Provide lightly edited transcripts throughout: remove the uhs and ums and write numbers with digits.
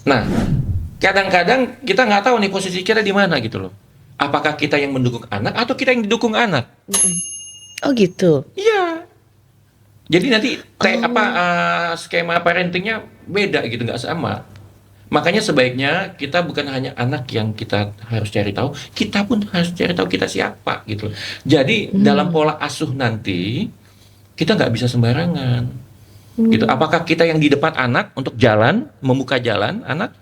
Nah, kadang-kadang kita nggak tahu nih posisi kita di mana gitu loh. Apakah kita yang mendukung anak atau kita yang didukung anak? Oh gitu. Iya. Jadi nanti Oh. skema parentingnya beda gitu, nggak sama. Makanya sebaiknya kita bukan hanya anak yang kita harus cari tahu, kita pun harus cari tahu kita siapa gitu. Jadi dalam Hmm. pola asuh nanti kita nggak bisa sembarangan gitu. Hmm. Apakah kita yang di depan anak untuk jalan, membuka jalan anak,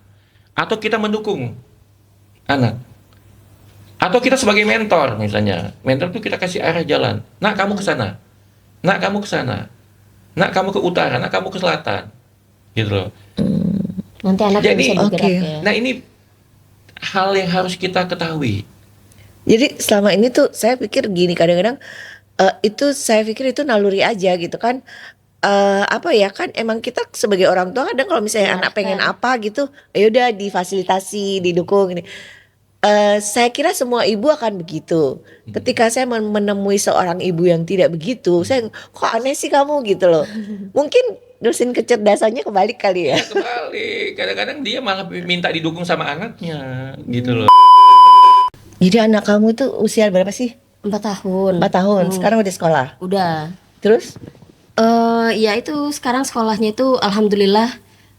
atau kita mendukung anak, atau kita sebagai mentor misalnya. Mentor tuh kita kasih arah jalan. Nak kamu ke sana, nak kamu ke sana, nak kamu ke utara, nak kamu ke selatan, gitu loh. Nanti anaknya bisa Jadi, bergerak Oke. ya. nah ini hal yang harus kita ketahui. Jadi selama ini tuh saya pikir gini, kadang-kadang itu saya pikir itu naluri aja gitu kan. Apa ya, kan emang kita sebagai orang tua kadang kalau misalnya anak pengen Diarahkan. apa gitu, ya udah difasilitasi, didukung ini. Saya kira semua ibu akan begitu. Ketika saya menemui seorang ibu yang tidak begitu, saya kok aneh sih kamu gitu loh. Mungkin dosen kecerdasannya kebalik kali ya. Ya kebalik, kadang-kadang dia malah minta didukung sama anaknya, gitu loh. Jadi anak kamu tuh usia berapa sih? 4 tahun. 4 tahun. Sekarang udah sekolah. Udah. Terus? Ya itu sekarang sekolahnya itu alhamdulillah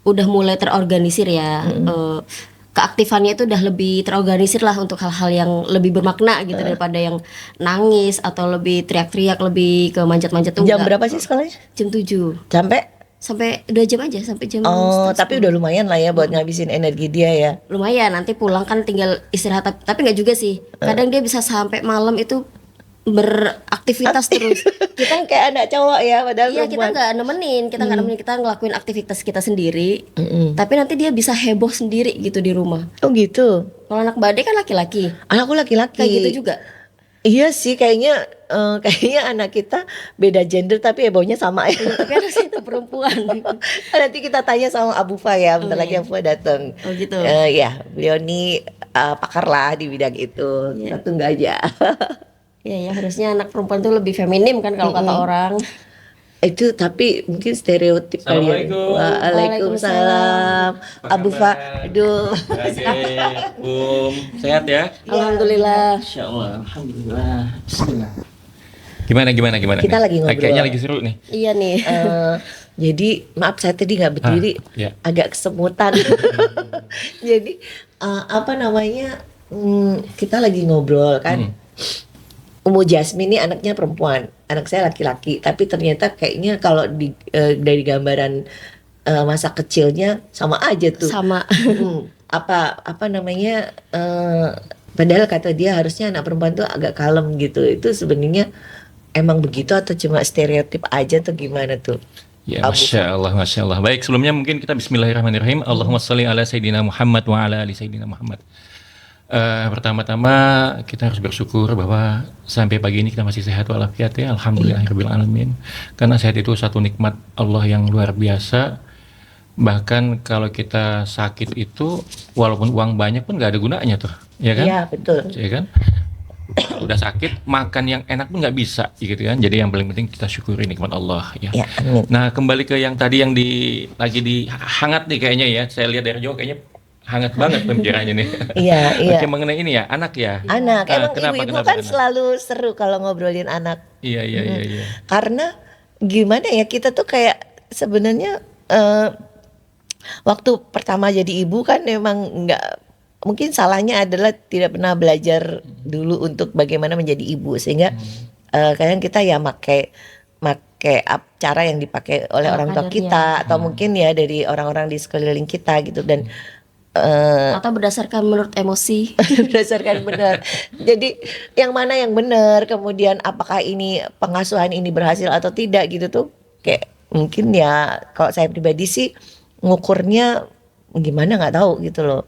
udah mulai terorganisir ya. Keaktifannya itu udah lebih terorganisir lah untuk hal-hal yang lebih bermakna gitu daripada yang nangis atau lebih teriak-teriak, lebih ke manjat-manjat tuh Jam enggak. berapa sih sekolahnya? Jam 7 Sampai? sampai 2 jam aja, sampai jam Oh, setengah tapi 10. udah lumayan lah ya buat ngabisin energi dia ya. Lumayan, nanti pulang kan tinggal istirahat, tapi nggak juga sih. Kadang dia bisa sampai malam itu beraktivitas terus. Kita kayak anak cowok ya, padahal Iya, kita perempuan. nggak nemenin, kita ngelakuin aktivitas kita sendiri. Mm-mm. Tapi nanti dia bisa heboh sendiri gitu di rumah. Oh gitu. Kalau anak Bade kan laki-laki, Anakku laki-laki. kayak gitu juga. Iya sih, kayaknya anak kita beda gender tapi hebohnya sama ya. Tapi anak saya itu perempuan. Nanti kita tanya sama Abu Fa ya, bentar lagi iya. Abu Fa datang. Oh gitu. Ya, beliau ini pakar lah di bidang itu. Kita tunggu aja. Iya ya, harusnya anak perempuan tuh lebih feminim kan kalau kata orang. Itu tapi mungkin stereotip kali ya. Assalamualaikum. Waalaikumsalam. Apa Abu Fa, kabar? aduh. Sehat ya? Alhamdulillah. Insya Allah, alhamdulillah. Bismillah. Gimana Kita nih? lagi ngobrol. Kayaknya lagi seru nih. Iya nih. Jadi maaf saya tadi nggak berdiri, ya. agak kesemutan. Jadi apa namanya, kita lagi ngobrol kan. Umu Jasmine ini anaknya perempuan, anak saya laki-laki. Tapi ternyata kayaknya kalau dari gambaran masa kecilnya sama aja tuh. Sama. Apa namanya? Padahal kata dia harusnya anak perempuan tuh agak kalem gitu. Itu sebenarnya emang begitu atau cuma stereotip aja atau gimana tuh? Ya, Abu Masya Allah, Masya Allah. Baik, sebelumnya mungkin kita Bismillahirrahmanirrahim. Allahumma sholli ala Sayyidina Muhammad wa ala ali Sayyidina Muhammad. Pertama-tama kita harus bersyukur bahwa sampai pagi ini kita masih sehat walafiat ya. Alhamdulillahirabbil alamin. Karena sehat itu satu nikmat Allah yang luar biasa. Bahkan kalau kita sakit itu walaupun uang banyak pun nggak ada gunanya tuh, ya kan? Iya betul. Ya kan? Udah sakit, makan yang enak pun nggak bisa, gitu kan? Jadi yang paling penting kita syukuri nikmat Allah, ya. Ya, amin. Nah, kembali ke yang tadi yang lagi di hangat nih kayaknya ya. Saya lihat dari jauh kayaknya hangat banget pembicaraannya nih. Iya, iya. Oke, mengenai ini ya, anak ya. Anak, emang Kenapa, ibu-ibu kenapa, kan kenapa? selalu seru kalau ngobrolin anak. Iya, iya, iya, iya. Karena gimana ya, kita tuh kayak sebenarnya waktu pertama jadi ibu kan memang nggak, mungkin salahnya adalah tidak pernah belajar dulu untuk bagaimana menjadi ibu, sehingga kadang kita ya make cara yang dipakai oleh orang tua kadarnya. kita atau mungkin ya dari orang-orang di sekeliling kita gitu, dan Atau berdasarkan menurut emosi. berdasarkan benar. Jadi yang mana yang benar, kemudian apakah ini pengasuhan ini berhasil atau tidak gitu tuh kayak mungkin ya kalau saya pribadi sih ngukurnya gimana nggak tahu gitu loh.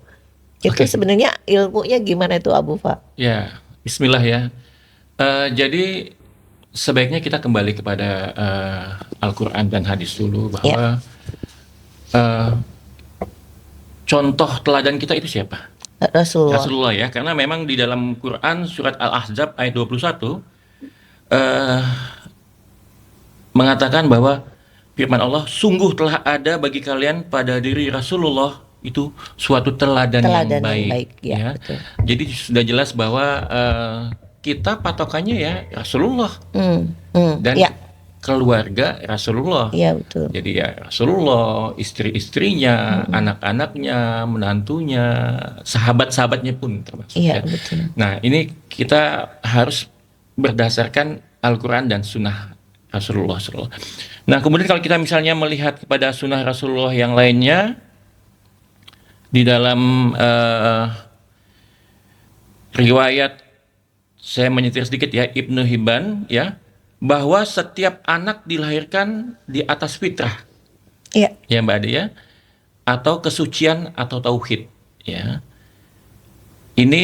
Itu Oke. sebenarnya ilmunya gimana itu Abu Fa? Ya, Bismillah ya. Jadi sebaiknya kita kembali kepada Al-Quran dan hadis dulu bahwa contoh teladan kita itu siapa? Rasulullah. Rasulullah ya, karena memang di dalam Quran surat Al-Ahzab ayat 21 mengatakan bahwa firman Allah, sungguh telah ada bagi kalian pada diri Rasulullah itu suatu teladan Teladan yang yang baik, baik, ya, ya. betul. Jadi sudah jelas bahwa kita patokannya ya Rasulullah dan Ya, keluarga Rasulullah. ya betul. Jadi ya Rasulullah, istri-istrinya, anak-anaknya, menantunya, sahabat-sahabatnya pun termasuk. Iya, Ya. betul. Nah, ini kita harus berdasarkan Al-Quran dan Sunnah Rasulullah SAW. Nah, kemudian kalau kita misalnya melihat kepada Sunnah Rasulullah yang lainnya di dalam riwayat, saya menyetir sedikit ya, Ibnu Hibban ya, bahwa setiap anak dilahirkan di atas fitrah, Iya. ya Mbak Ade ya, atau kesucian atau tauhid, ya. Ini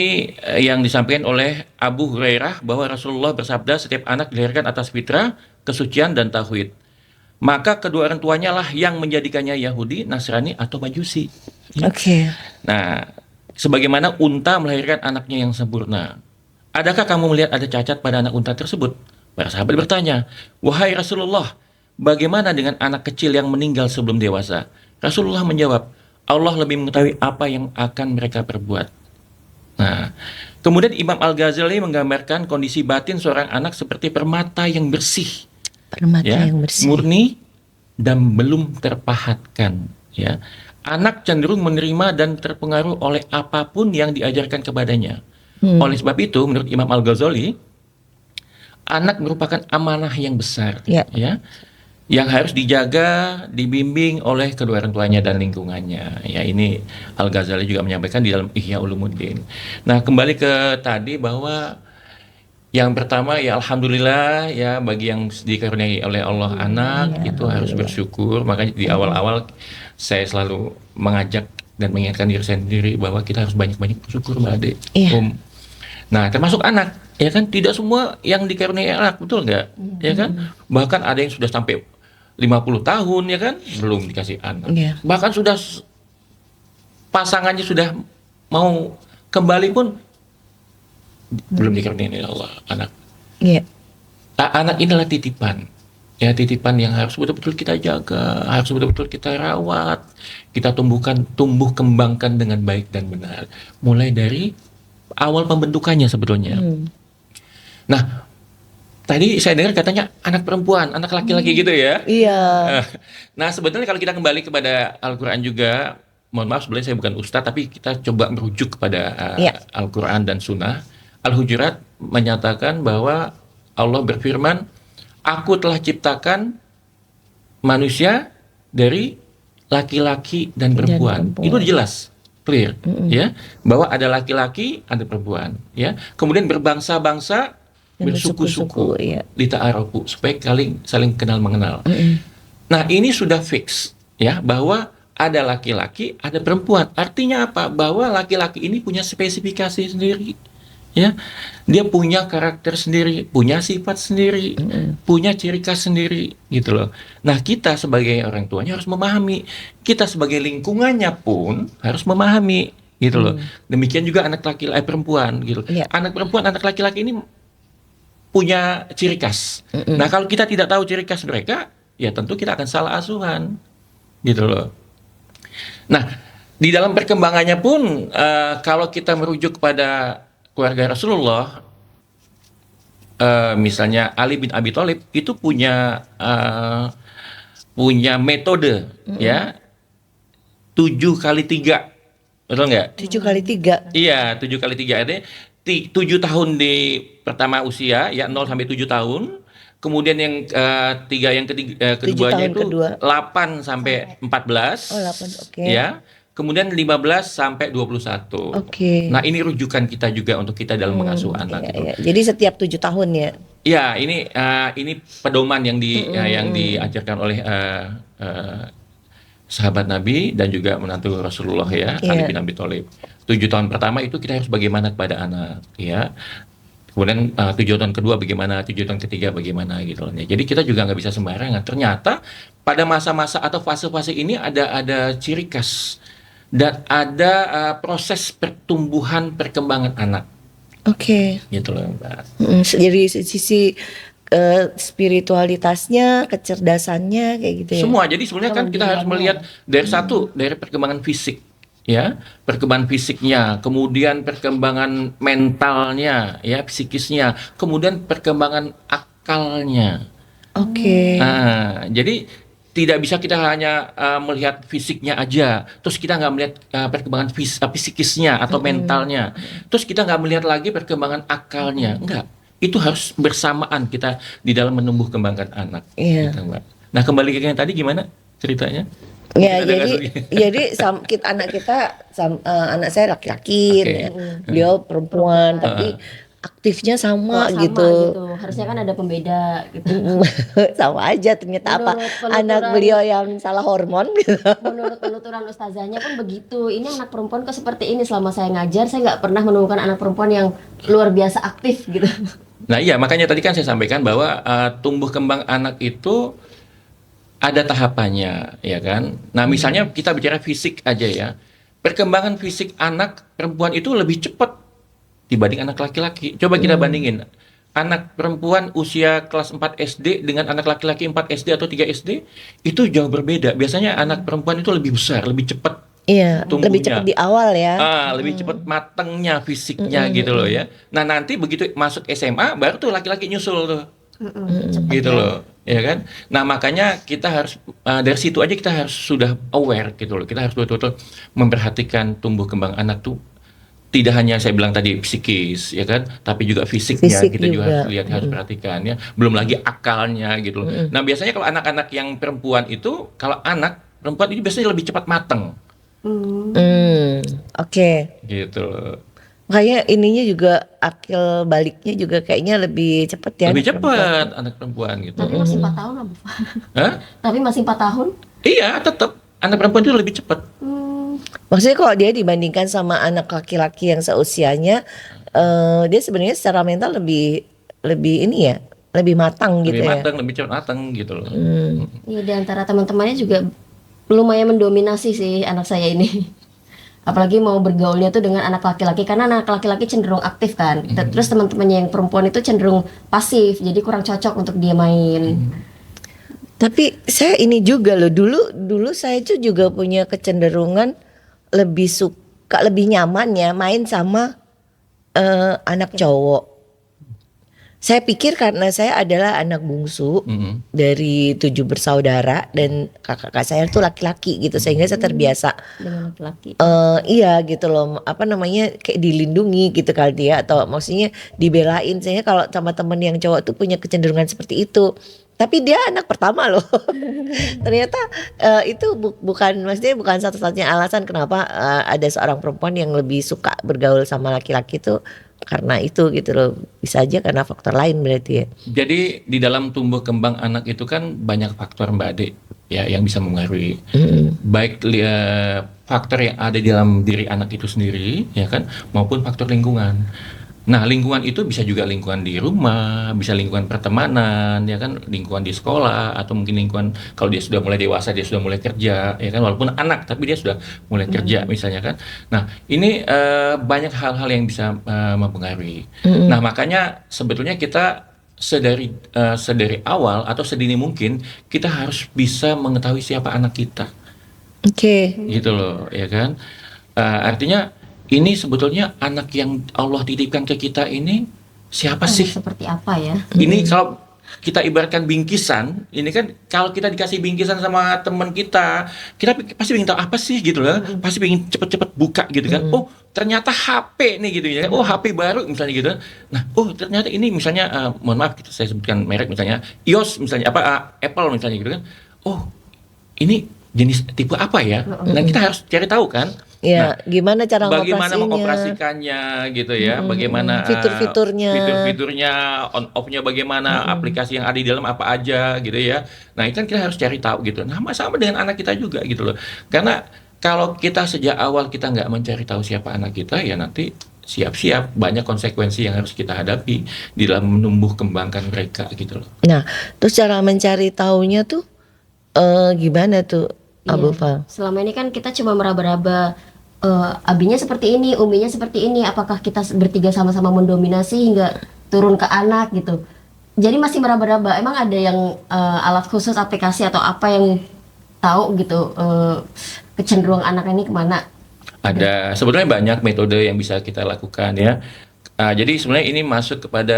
yang disampaikan oleh Abu Hurairah bahwa Rasulullah bersabda setiap anak dilahirkan atas fitrah, kesucian dan tauhid. Maka kedua orang tuanya lah yang menjadikannya Yahudi, Nasrani atau Majusi. Oke. Nah, sebagaimana unta melahirkan anaknya yang sempurna. Adakah kamu melihat ada cacat pada anak unta tersebut? Para sahabat bertanya, "Wahai Rasulullah, bagaimana dengan anak kecil yang meninggal sebelum dewasa?" Rasulullah menjawab, "Allah lebih mengetahui apa yang akan mereka perbuat." Nah, kemudian Imam Al-Ghazali menggambarkan kondisi batin seorang anak seperti permata yang bersih, Permata ya, yang bersih. murni dan belum terpahatkan, ya. Anak cenderung menerima dan terpengaruh oleh apapun yang diajarkan kepadanya. Oleh sebab itu, menurut Imam Al-Ghazali, anak merupakan amanah yang besar, Ya. ya, yang harus dijaga, dibimbing oleh kedua orang tuanya dan lingkungannya. Ya, ini Al-Ghazali juga menyampaikan di dalam Ihya Ulumuddin. Nah, kembali ke tadi bahwa yang pertama ya alhamdulillah ya bagi yang dikaruniai oleh Allah anak itu harus bersyukur. Makanya di awal-awal saya selalu mengajak dan mengingatkan diri saya sendiri bahwa kita harus banyak-banyak bersyukur, Mbak Ade. Iya. Nah, termasuk anak, ya kan, tidak semua yang dikaruniai anak, betul nggak? Ya kan? Bahkan ada yang sudah sampai 50 tahun, ya kan, belum dikasih anak. Iya. Bahkan sudah pasangannya sudah mau kembali pun belum dikaruniai oleh Allah anak. Iya. Anak inilah titipan. Ya, titipan yang harus betul-betul kita jaga, harus betul-betul kita rawat, kita tumbuh kembangkan dengan baik dan benar. Mulai dari awal pembentukannya sebetulnya. Nah, tadi saya dengar katanya anak perempuan, anak laki-laki gitu ya. Iya. Nah, sebetulnya kalau kita kembali kepada Al-Quran juga, mohon maaf sebenarnya saya bukan ustadz, tapi kita coba merujuk kepada Iya. Al-Quran dan Sunnah. Al-Hujurat menyatakan bahwa Allah berfirman, "Aku telah ciptakan manusia dari laki-laki dan perempuan." Itu jelas, clear, ya, bahwa ada laki-laki, ada perempuan, ya. Kemudian berbangsa-bangsa, Dan bersuku-suku, iya. lita'arafu, supaya saling kenal mengenal. Nah, ini sudah fix, ya, bahwa ada laki-laki, ada perempuan. Artinya apa? Bahwa laki-laki ini punya spesifikasi sendiri, ya. Dia punya karakter sendiri, punya sifat sendiri, punya ciri khas sendiri, gitu loh. Nah, kita sebagai orang tuanya harus memahami, kita sebagai lingkungannya pun harus memahami, gitu loh. Demikian juga anak laki-laki perempuan, gitu. Iya. Anak perempuan, anak laki-laki ini punya ciri khas. Nah, kalau kita tidak tahu ciri khas mereka, ya tentu kita akan salah asuhan, gitu loh. Nah, di dalam perkembangannya pun kalau kita merujuk kepada keluarga Rasulullah, misalnya Ali bin Abi Thalib itu punya metode, ya, 7x3, betul nggak? 7x3. Iya, 7x3, artinya 7 tahun di pertama usia, ya, 0 sampai 7 tahun. Kemudian yang keduanya tahun itu kedua. 8 sampai 14. Oh, 8, oke. Ya. Kemudian 15 sampai 21. Oke. Nah, ini rujukan kita juga untuk kita dalam mengasuh anak Iya, gitu. iya. Jadi setiap 7 tahun ya. Ya, ini pedoman yang yang diajarkan oleh sahabat Nabi dan juga menantu Rasulullah, ya, Iya. Ali bin Abi Thalib. 7 tahun pertama itu kita harus bagaimana kepada anak, ya. Kemudian 7 tahun kedua bagaimana, 7 tahun ketiga bagaimana, gitu loh. Jadi kita juga nggak bisa sembarangan. Ternyata pada masa-masa atau fase-fase ini ada ciri khas dan ada proses pertumbuhan perkembangan anak, Oke. gitu loh, Mbak. Jadi sisi spiritualitasnya, kecerdasannya kayak gitu ya. Semua. Jadi sebenarnya kan kita harus melihat dari perkembangan fisik, ya, perkembangan fisiknya, kemudian perkembangan mentalnya, ya, psikisnya, kemudian perkembangan akalnya. Oke. Jadi tidak bisa kita hanya melihat fisiknya aja, terus kita nggak melihat perkembangan psikisnya atau mentalnya, terus kita nggak melihat lagi perkembangan akalnya, enggak. Itu harus bersamaan kita di dalam menumbuh kembangkan anak. Iya. Gitu, Mbak. Nah, kembali ke yang tadi gimana ceritanya? Ya, Mungkin ada jadi kasusnya. anak kita anak saya laki-laki, Oke. ya. Beliau perempuan, tapi aktifnya sama, Kok sama gitu. Harusnya kan ada pembeda gitu. Sama aja ternyata apa Menurut anak penuturan- beliau yang salah hormon gitu. Menurut penuturan ustazahnya pun begitu. Ini anak perempuan kok seperti ini. Selama saya ngajar, saya nggak pernah menemukan anak perempuan yang luar biasa aktif gitu. Nah, iya, makanya tadi kan saya sampaikan bahwa tumbuh kembang anak itu ada tahapannya, ya kan? Nah, misalnya kita bicara fisik aja ya. Perkembangan fisik anak perempuan itu lebih cepat dibanding anak laki-laki. Coba kita bandingin. Anak perempuan usia kelas 4 SD dengan anak laki-laki 4 SD atau 3 SD itu jauh berbeda. Biasanya anak perempuan itu lebih besar, lebih cepat Iya, tumbuhnya. lebih cepat di awal ya. Lebih cepat matengnya fisiknya gitu loh ya. Nah, nanti begitu masuk SMA baru tuh laki-laki nyusul tuh. Gitu loh, ya kan? Nah, makanya kita harus dari situ aja kita harus sudah aware gitu loh. Kita harus betul-betul memperhatikan tumbuh kembang anak tuh tidak hanya saya bilang tadi psikis, ya kan? Tapi juga fisiknya Fisik kita juga juga. harus lihat, harus perhatikan ya. Belum lagi akalnya gitu loh. Nah, biasanya kalau anak-anak yang perempuan itu, kalau anak perempuan itu biasanya lebih cepat mateng Oke. gitu loh. Makanya ininya juga akil baliknya juga kayaknya lebih cepat ya. Lebih anak perempuan. cepat anak perempuan gitu. Tapi masih 4 tahun lah, Bu. Hah? Tapi masih 4 tahun. Iya, tetap anak perempuan itu lebih cepat. Maksudnya kalau dia dibandingkan sama anak laki-laki yang seusianya, dia sebenarnya secara mental lebih lebih ini ya, lebih matang gitu Lebih ya. matang, lebih cepat matang gitu loh. Iya, di antara teman-temannya juga lumayan mendominasi sih anak saya ini. Apalagi mau bergaulnya tuh dengan anak laki-laki, karena anak laki-laki cenderung aktif kan. Terus teman-temannya yang perempuan itu cenderung pasif, jadi kurang cocok untuk dia main. Tapi saya ini juga loh, dulu saya tuh juga punya kecenderungan lebih suka, lebih nyaman ya main sama anak cowok. Saya pikir karena saya adalah anak bungsu dari 7 bersaudara dan kakak-kakak saya tuh laki-laki gitu, sehingga saya terbiasa Dengan laki-laki. iya gitu loh, apa namanya, kayak dilindungi gitu kali dia, atau maksudnya dibelain. Sehingga kalau sama temen yang cowok tuh punya kecenderungan seperti itu. Tapi dia anak pertama loh. Ternyata itu bukan, maksudnya bukan satu-satunya alasan kenapa ada seorang perempuan yang lebih suka bergaul sama laki-laki tuh karena itu gitu loh. Bisa aja karena faktor lain berarti ya. Jadi di dalam tumbuh kembang anak itu kan banyak faktor Mbak Ade ya yang bisa mempengaruhi. Baik faktor yang ada di dalam diri anak itu sendiri ya kan, maupun faktor lingkungan. Nah, lingkungan itu bisa juga lingkungan di rumah, bisa lingkungan pertemanan, ya kan, lingkungan di sekolah, atau mungkin lingkungan kalau dia sudah mulai dewasa, dia sudah mulai kerja, ya kan, walaupun anak, tapi dia sudah mulai kerja, misalnya kan. Nah, ini banyak hal-hal yang bisa mempengaruhi. Nah, makanya sebetulnya kita sedari awal atau sedini mungkin kita harus bisa mengetahui siapa anak kita, Oke. gitu loh, ya kan. Artinya ini sebetulnya anak yang Allah titipkan ke kita ini siapa sih? Seperti apa ya? Ini kalau kita ibaratkan bingkisan, ini kan kalau kita dikasih bingkisan sama teman kita pasti ingin tahu apa sih gitu loh. Pasti ingin cepet-cepet buka gitu kan. Oh, ternyata HP nih gitu ya. Oh, HP baru misalnya gitu. Nah, oh ternyata ini misalnya mohon maaf saya sebutkan merek misalnya iOS misalnya Apple misalnya gitu kan. Oh, ini jenis tipe apa ya? Nah, kita harus cari tahu kan. Ya, gimana cara Bagaimana mengoperasinya? mengoperasikannya gitu ya, bagaimana Fitur-fiturnya. fitur-fiturnya, on off-nya bagaimana, aplikasi yang ada di dalam apa aja gitu ya. Nah, itu kan kita harus cari tahu gitu. Nah, sama dengan anak kita juga gitu loh. Karena kalau kita sejak awal kita nggak mencari tahu siapa anak kita, ya nanti siap-siap banyak konsekuensi yang harus kita hadapi di dalam menumbuh kembangkan mereka gitu loh. Nah, terus cara mencari taunya tuh gimana tuh, Abu Fal? Selama ini kan kita cuma meraba-raba, abinya seperti ini, uminya seperti ini. Apakah kita bertiga sama-sama mendominasi hingga turun ke anak gitu? Jadi masih meraba-raba. Emang ada yang alat khusus, aplikasi atau apa yang tahu gitu kecenderungan anak ini kemana? Ada sebetulnya banyak metode yang bisa kita lakukan ya. Jadi sebenarnya ini masuk kepada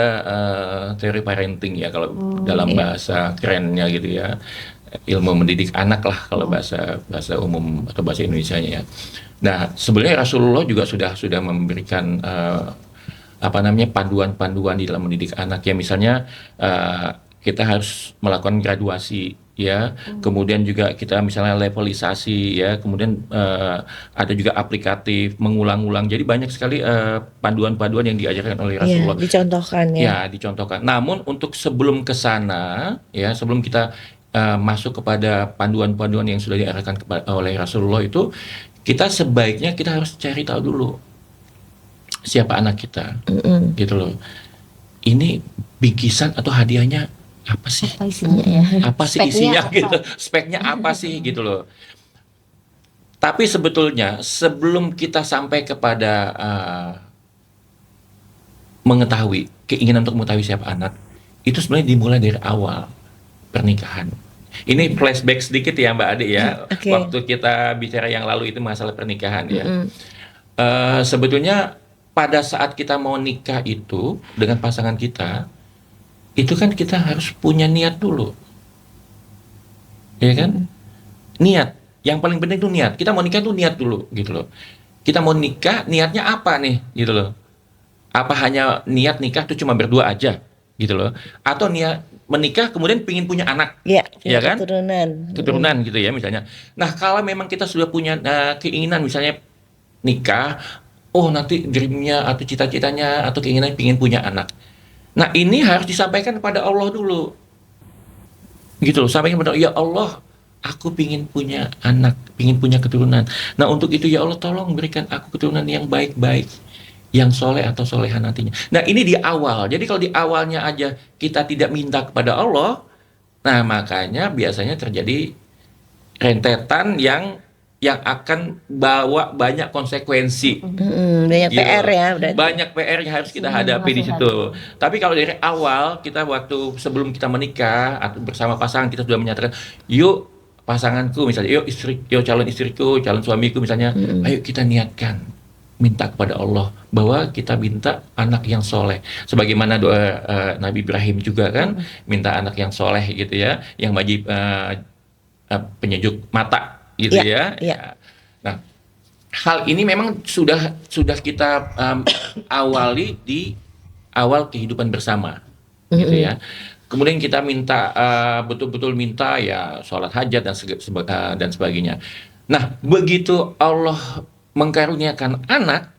teori parenting ya kalau dalam bahasa kerennya gitu ya. Ilmu mendidik anak lah kalau bahasa umum atau bahasa Indonesianya ya. Nah, sebenarnya Rasulullah juga sudah memberikan panduan-panduan di dalam mendidik anak ya. Misalnya kita harus melakukan graduasi ya, kemudian juga kita misalnya levelisasi ya, kemudian ada juga aplikatif, mengulang-ulang. Jadi banyak sekali panduan-panduan yang diajarkan oleh Rasulullah. Dicontohkan ya. Ya, dicontohkan. Namun untuk sebelum ke sana ya, sebelum kita masuk kepada panduan-panduan yang sudah diarahkan oleh Rasulullah itu, kita sebaiknya kita harus cari tahu dulu siapa anak kita, gitu loh. Ini bingkisan atau hadiahnya apa sih? Apa isinya ya? Apa sih isinya gitu? Speknya apa sih gitu loh. Tapi sebetulnya sebelum kita sampai kepada mengetahui keinginan untuk mengetahui siapa anak, itu sebenarnya dimulai dari awal pernikahan. Ini flashback sedikit ya Mbak Ade ya. Okay. Waktu kita bicara yang lalu itu masalah pernikahan ya. Sebetulnya pada saat kita mau nikah itu dengan pasangan kita, itu kan kita harus punya niat dulu, ya kan? Niat. Yang paling penting itu niat. Kita mau nikah itu niat dulu, gitu loh. Kita mau nikah, niatnya apa nih, gitu loh? Apa hanya niat nikah itu cuma berdua aja, gitu loh? Atau niat menikah kemudian pingin punya anak, ya kan? Keturunan gitu ya misalnya. Nah kalau memang kita sudah punya keinginan misalnya nikah, oh nanti dreamnya atau cita-citanya atau keinginan pingin punya anak. Nah ini harus disampaikan kepada Allah dulu, gitu loh. Sampaikan kepada ya Allah, aku pingin punya anak, pingin punya keturunan. Nah untuk itu ya Allah tolong berikan aku keturunan yang baik-baik, yang soleh atau soleha nantinya. Nah ini di awal. Jadi kalau di awalnya aja kita tidak minta kepada Allah, nah makanya biasanya terjadi rentetan yang akan bawa banyak konsekuensi. Banyak Gitu. PR ya berarti. Banyak PR yang harus kita hadapi di situ. Tapi kalau dari awal kita waktu sebelum kita menikah atau bersama pasangan kita sudah menyatakan, yuk pasanganku misalnya, yuk calon istriku, calon suamiku misalnya, ayo kita niatkan minta kepada Allah bahwa kita minta anak yang soleh. Sebagaimana doa Nabi Ibrahim juga kan, minta anak yang soleh gitu ya, yang wajib penyejuk mata gitu ya. Nah, hal ini memang sudah kita awali di awal kehidupan bersama, gitu ya. Kemudian kita minta betul-betul minta ya sholat hajat dan sebagainya. Nah, begitu Allah mengkaruniakan anak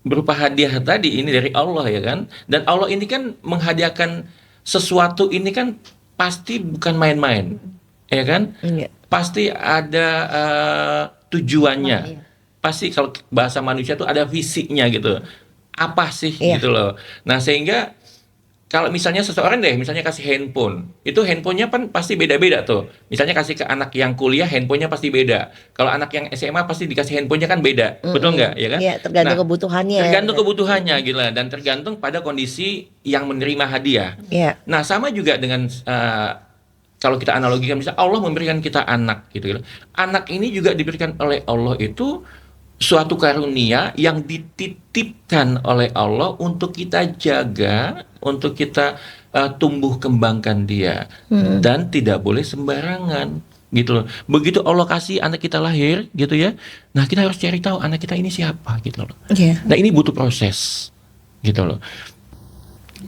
berupa hadiah tadi ini dari Allah ya kan, dan Allah ini kan menghadiahkan sesuatu ini kan pasti bukan main-main, ya kan? Pasti ada tujuannya. Pasti kalau bahasa manusia itu ada visinya gitu. Apa sih gitu loh. Nah sehingga kalau misalnya seseorang misalnya kasih handphone, itu handphonenya kan pasti beda-beda tuh. Misalnya kasih ke anak yang kuliah, handphonenya pasti beda. Kalau anak yang SMA pasti dikasih handphonenya kan beda, betul nggak? Ya kan? Iya, tergantung kebutuhannya. Tergantung kebutuhannya gitu lah, dan tergantung pada kondisi yang menerima hadiah. Nah sama juga dengan kalau kita analogikan, misalnya Allah memberikan kita anak gitu. Anak ini juga diberikan oleh Allah itu suatu karunia yang dititipkan oleh Allah untuk kita jaga, untuk kita tumbuh kembangkan dia, dan tidak boleh sembarangan gitu loh. Begitu Allah kasih anak kita lahir gitu ya, nah kita harus cari tahu anak kita ini siapa gitu loh. Nah ini butuh proses gitu loh.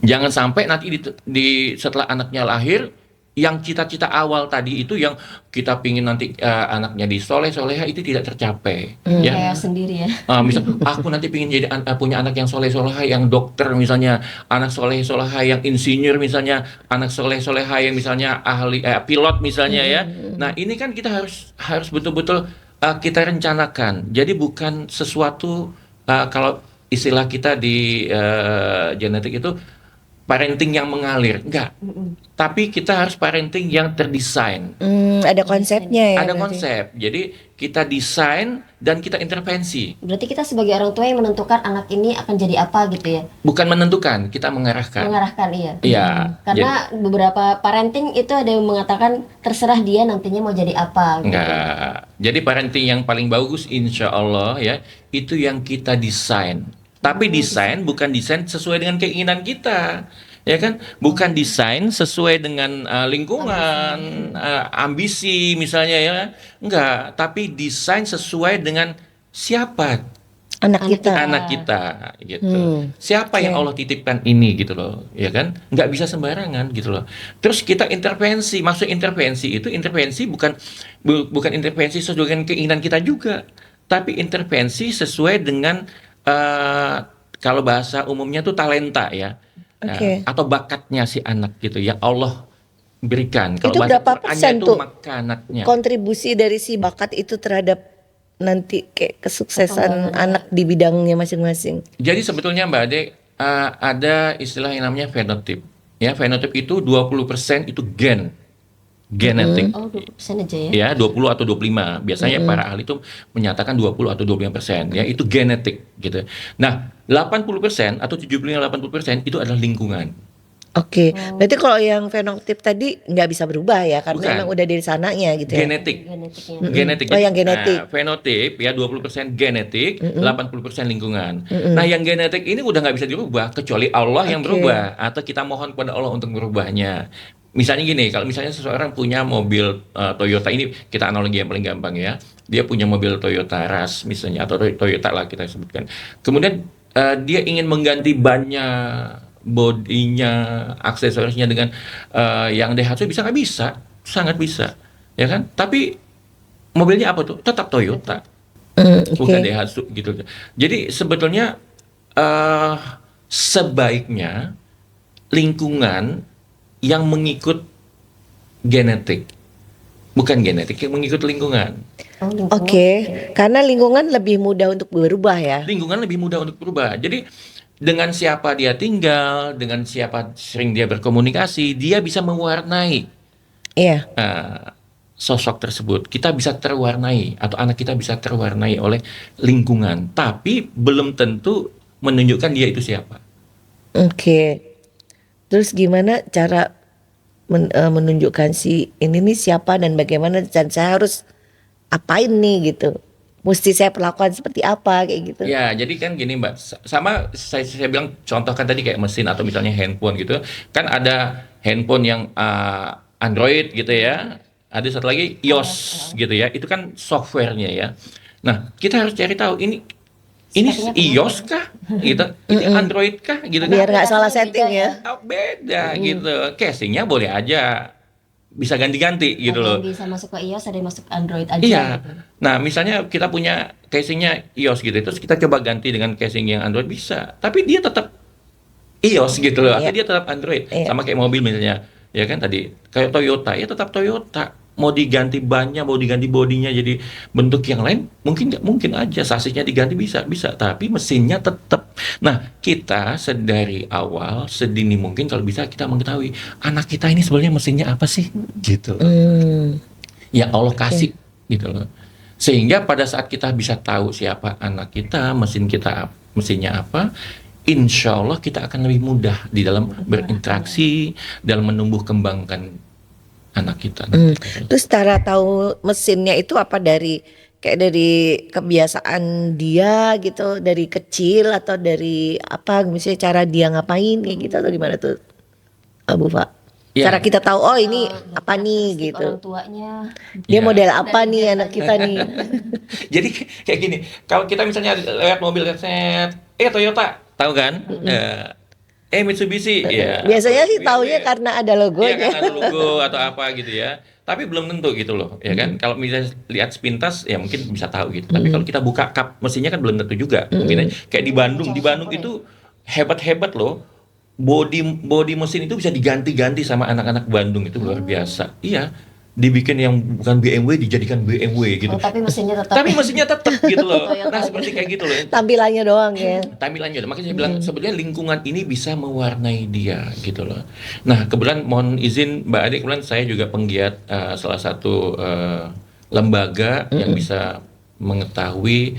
Jangan sampai nanti setelah anaknya lahir, yang cita-cita awal tadi itu yang kita pingin nanti anaknya di soleha itu tidak tercapai. Kayak sendiri ya. Misal aku nanti pingin jadi punya anak yang soleha yang dokter misalnya, anak soleha yang insinyur misalnya, anak soleha yang misalnya ahli pilot misalnya ya. Nah ini kan kita harus betul-betul kita rencanakan. Jadi bukan sesuatu kalau istilah kita di genetik itu parenting yang mengalir, enggak. Tapi kita harus parenting yang terdesain. Ada konsepnya ya. Ada berarti. konsep. Jadi kita desain dan kita intervensi. Berarti kita sebagai orang tua yang menentukan anak ini akan jadi apa gitu ya. Bukan menentukan, kita mengarahkan. Mengarahkan, iya. Iya. Karena beberapa parenting itu ada yang mengatakan terserah dia nantinya mau jadi apa gitu. Enggak. Jadi parenting yang paling bagus insya Allah ya, itu yang kita desain. Tapi desain bukan desain sesuai dengan keinginan kita. Ya kan? Bukan desain sesuai dengan lingkungan, ambisi misalnya ya. Enggak, tapi desain sesuai dengan siapa Anak kita. anak kita gitu. Siapa yang Allah titipkan ini gitu loh, ya kan? Nggak bisa sembarangan gitu loh. Terus kita intervensi, maksud intervensi itu intervensi bukan intervensi sesuai dengan keinginan kita juga, tapi intervensi sesuai dengan kalau bahasa umumnya tuh talenta ya. Oke. Atau bakatnya si anak gitu yang Allah berikan. Kalau Itu bahasa berapa Qur'annya persen itu tuh makanatnya. kontribusi dari si bakat itu terhadap nanti kayak kesuksesan anak di bidangnya masing-masing? Jadi sebetulnya Mbak Ade ada istilah yang namanya fenotip. Ya, fenotip itu 20% itu genetik. Oh, 20% aja ya. Ya, 20 atau 25. Biasanya para ahli itu menyatakan 20 atau 25%. Ya, itu genetik gitu. Nah, 80% atau 75-80% itu adalah lingkungan. Oke, berarti kalau yang fenotip tadi nggak bisa berubah ya, karena Bukan. emang udah dari sananya gitu ya. Genetik. Genetiknya. Genetik. Oh, yang genetik. Nah, fenotip ya 20% genetik, 80% lingkungan. Nah, yang genetik ini udah nggak bisa dirubah kecuali Allah yang Oke. berubah atau kita mohon kepada Allah untuk merubahnya. Misalnya gini, kalau misalnya seseorang punya mobil Toyota, ini kita analogi yang paling gampang ya. Dia punya mobil Toyota Rush misalnya atau Toyota lah kita sebutkan. Kemudian dia ingin mengganti bannya, bodinya, aksesorisnya dengan yang Daihatsu, bisa nggak bisa? Sangat bisa, ya kan? Tapi mobilnya apa tuh? Tetap Toyota, bukan Oke. Daihatsu gitu. Jadi sebetulnya sebaiknya lingkungan yang mengikut genetik, bukan genetik yang mengikut lingkungan. Oh, lingkungan. Oke, karena lingkungan lebih mudah untuk berubah ya. Lingkungan lebih mudah untuk berubah. Jadi dengan siapa dia tinggal, dengan siapa sering dia berkomunikasi, dia bisa mewarnai Iya. sosok tersebut. Kita bisa terwarnai atau anak kita bisa terwarnai oleh lingkungan, tapi belum tentu menunjukkan dia itu siapa. Oke. Terus gimana cara menunjukkan si ini nih siapa dan bagaimana dan saya harus apain nih gitu. Mesti saya perlakukan seperti apa kayak gitu. Ya, jadi kan gini Mbak, sama saya bilang contohkan tadi kayak mesin atau misalnya handphone gitu. Kan ada handphone yang Android gitu ya. Ada satu lagi iOS gitu ya. Itu kan softwarenya ya. Nah, kita harus cari tahu ini Speknya iOS kah? Gitu. Ini Android kah? Gitu kan. Biar nggak salah Beda setting ya. Beda gitu. Casingnya boleh aja bisa ganti-ganti gitu Ada loh. yang bisa masuk ke iOS, ada yang masuk ke Android aja. Iya. gitu. Nah, misalnya kita punya casingnya iOS gitu, terus kita coba ganti dengan casing yang Android bisa. Tapi dia tetap iOS gitu loh, atau Iya. dia tetap Android. Iya. Sama kayak mobil misalnya, ya kan tadi kayak Toyota, ya tetap Toyota. Mau diganti bannya, mau diganti bodinya jadi bentuk yang lain, mungkin nggak mungkin aja sasisnya diganti bisa, tapi mesinnya tetap. Nah, kita sedari awal sedini mungkin kalau bisa kita mengetahui anak kita ini sebenarnya mesinnya apa sih, gitu. Yang Allah kasih gitu loh. Sehingga pada saat kita bisa tahu siapa anak kita, mesinnya apa, insya Allah kita akan lebih mudah di dalam berinteraksi, dalam menumbuh kembangkan anak kita. Terus cara tahu mesinnya itu apa dari kebiasaan dia gitu, dari kecil atau dari apa misalnya cara dia ngapain kayak gitu atau gimana tuh Bu Fa? Ya. Cara kita tahu oh ini apa nih Karakteristik gitu. orang tuanya. Dia Ya. model apa nih anak kita nih. Jadi kayak gini, kalau kita misalnya lihat mobil set, Toyota, tahu kan? Mitsubishi, ya. Biasanya sih Iya, taunya iya. karena ada Iya logonya. kan ada logo atau apa gitu ya. Tapi belum tentu gitu loh, ya kan? Kalau misalnya lihat sepintas ya mungkin bisa tahu gitu. Tapi kalau kita buka kap mesinnya kan belum tentu juga. Mungkin kayak di Bandung itu hebat-hebat loh. Bodi mesin itu bisa diganti-ganti sama anak-anak Bandung itu luar biasa. Iya. dibikin yang bukan BMW dijadikan BMW gitu. Oh, tapi mesinnya tetap. Tapi mesinnya tetap gitu loh. Toyota. Nah, seperti kayak gitu loh. Tampilannya doang ya. Tampilannya, makanya saya bilang sebenarnya lingkungan ini bisa mewarnai dia gitu loh. Nah, kebetulan mohon izin Mbak Ade, kebetulan saya juga penggiat salah satu lembaga yang bisa mengetahui,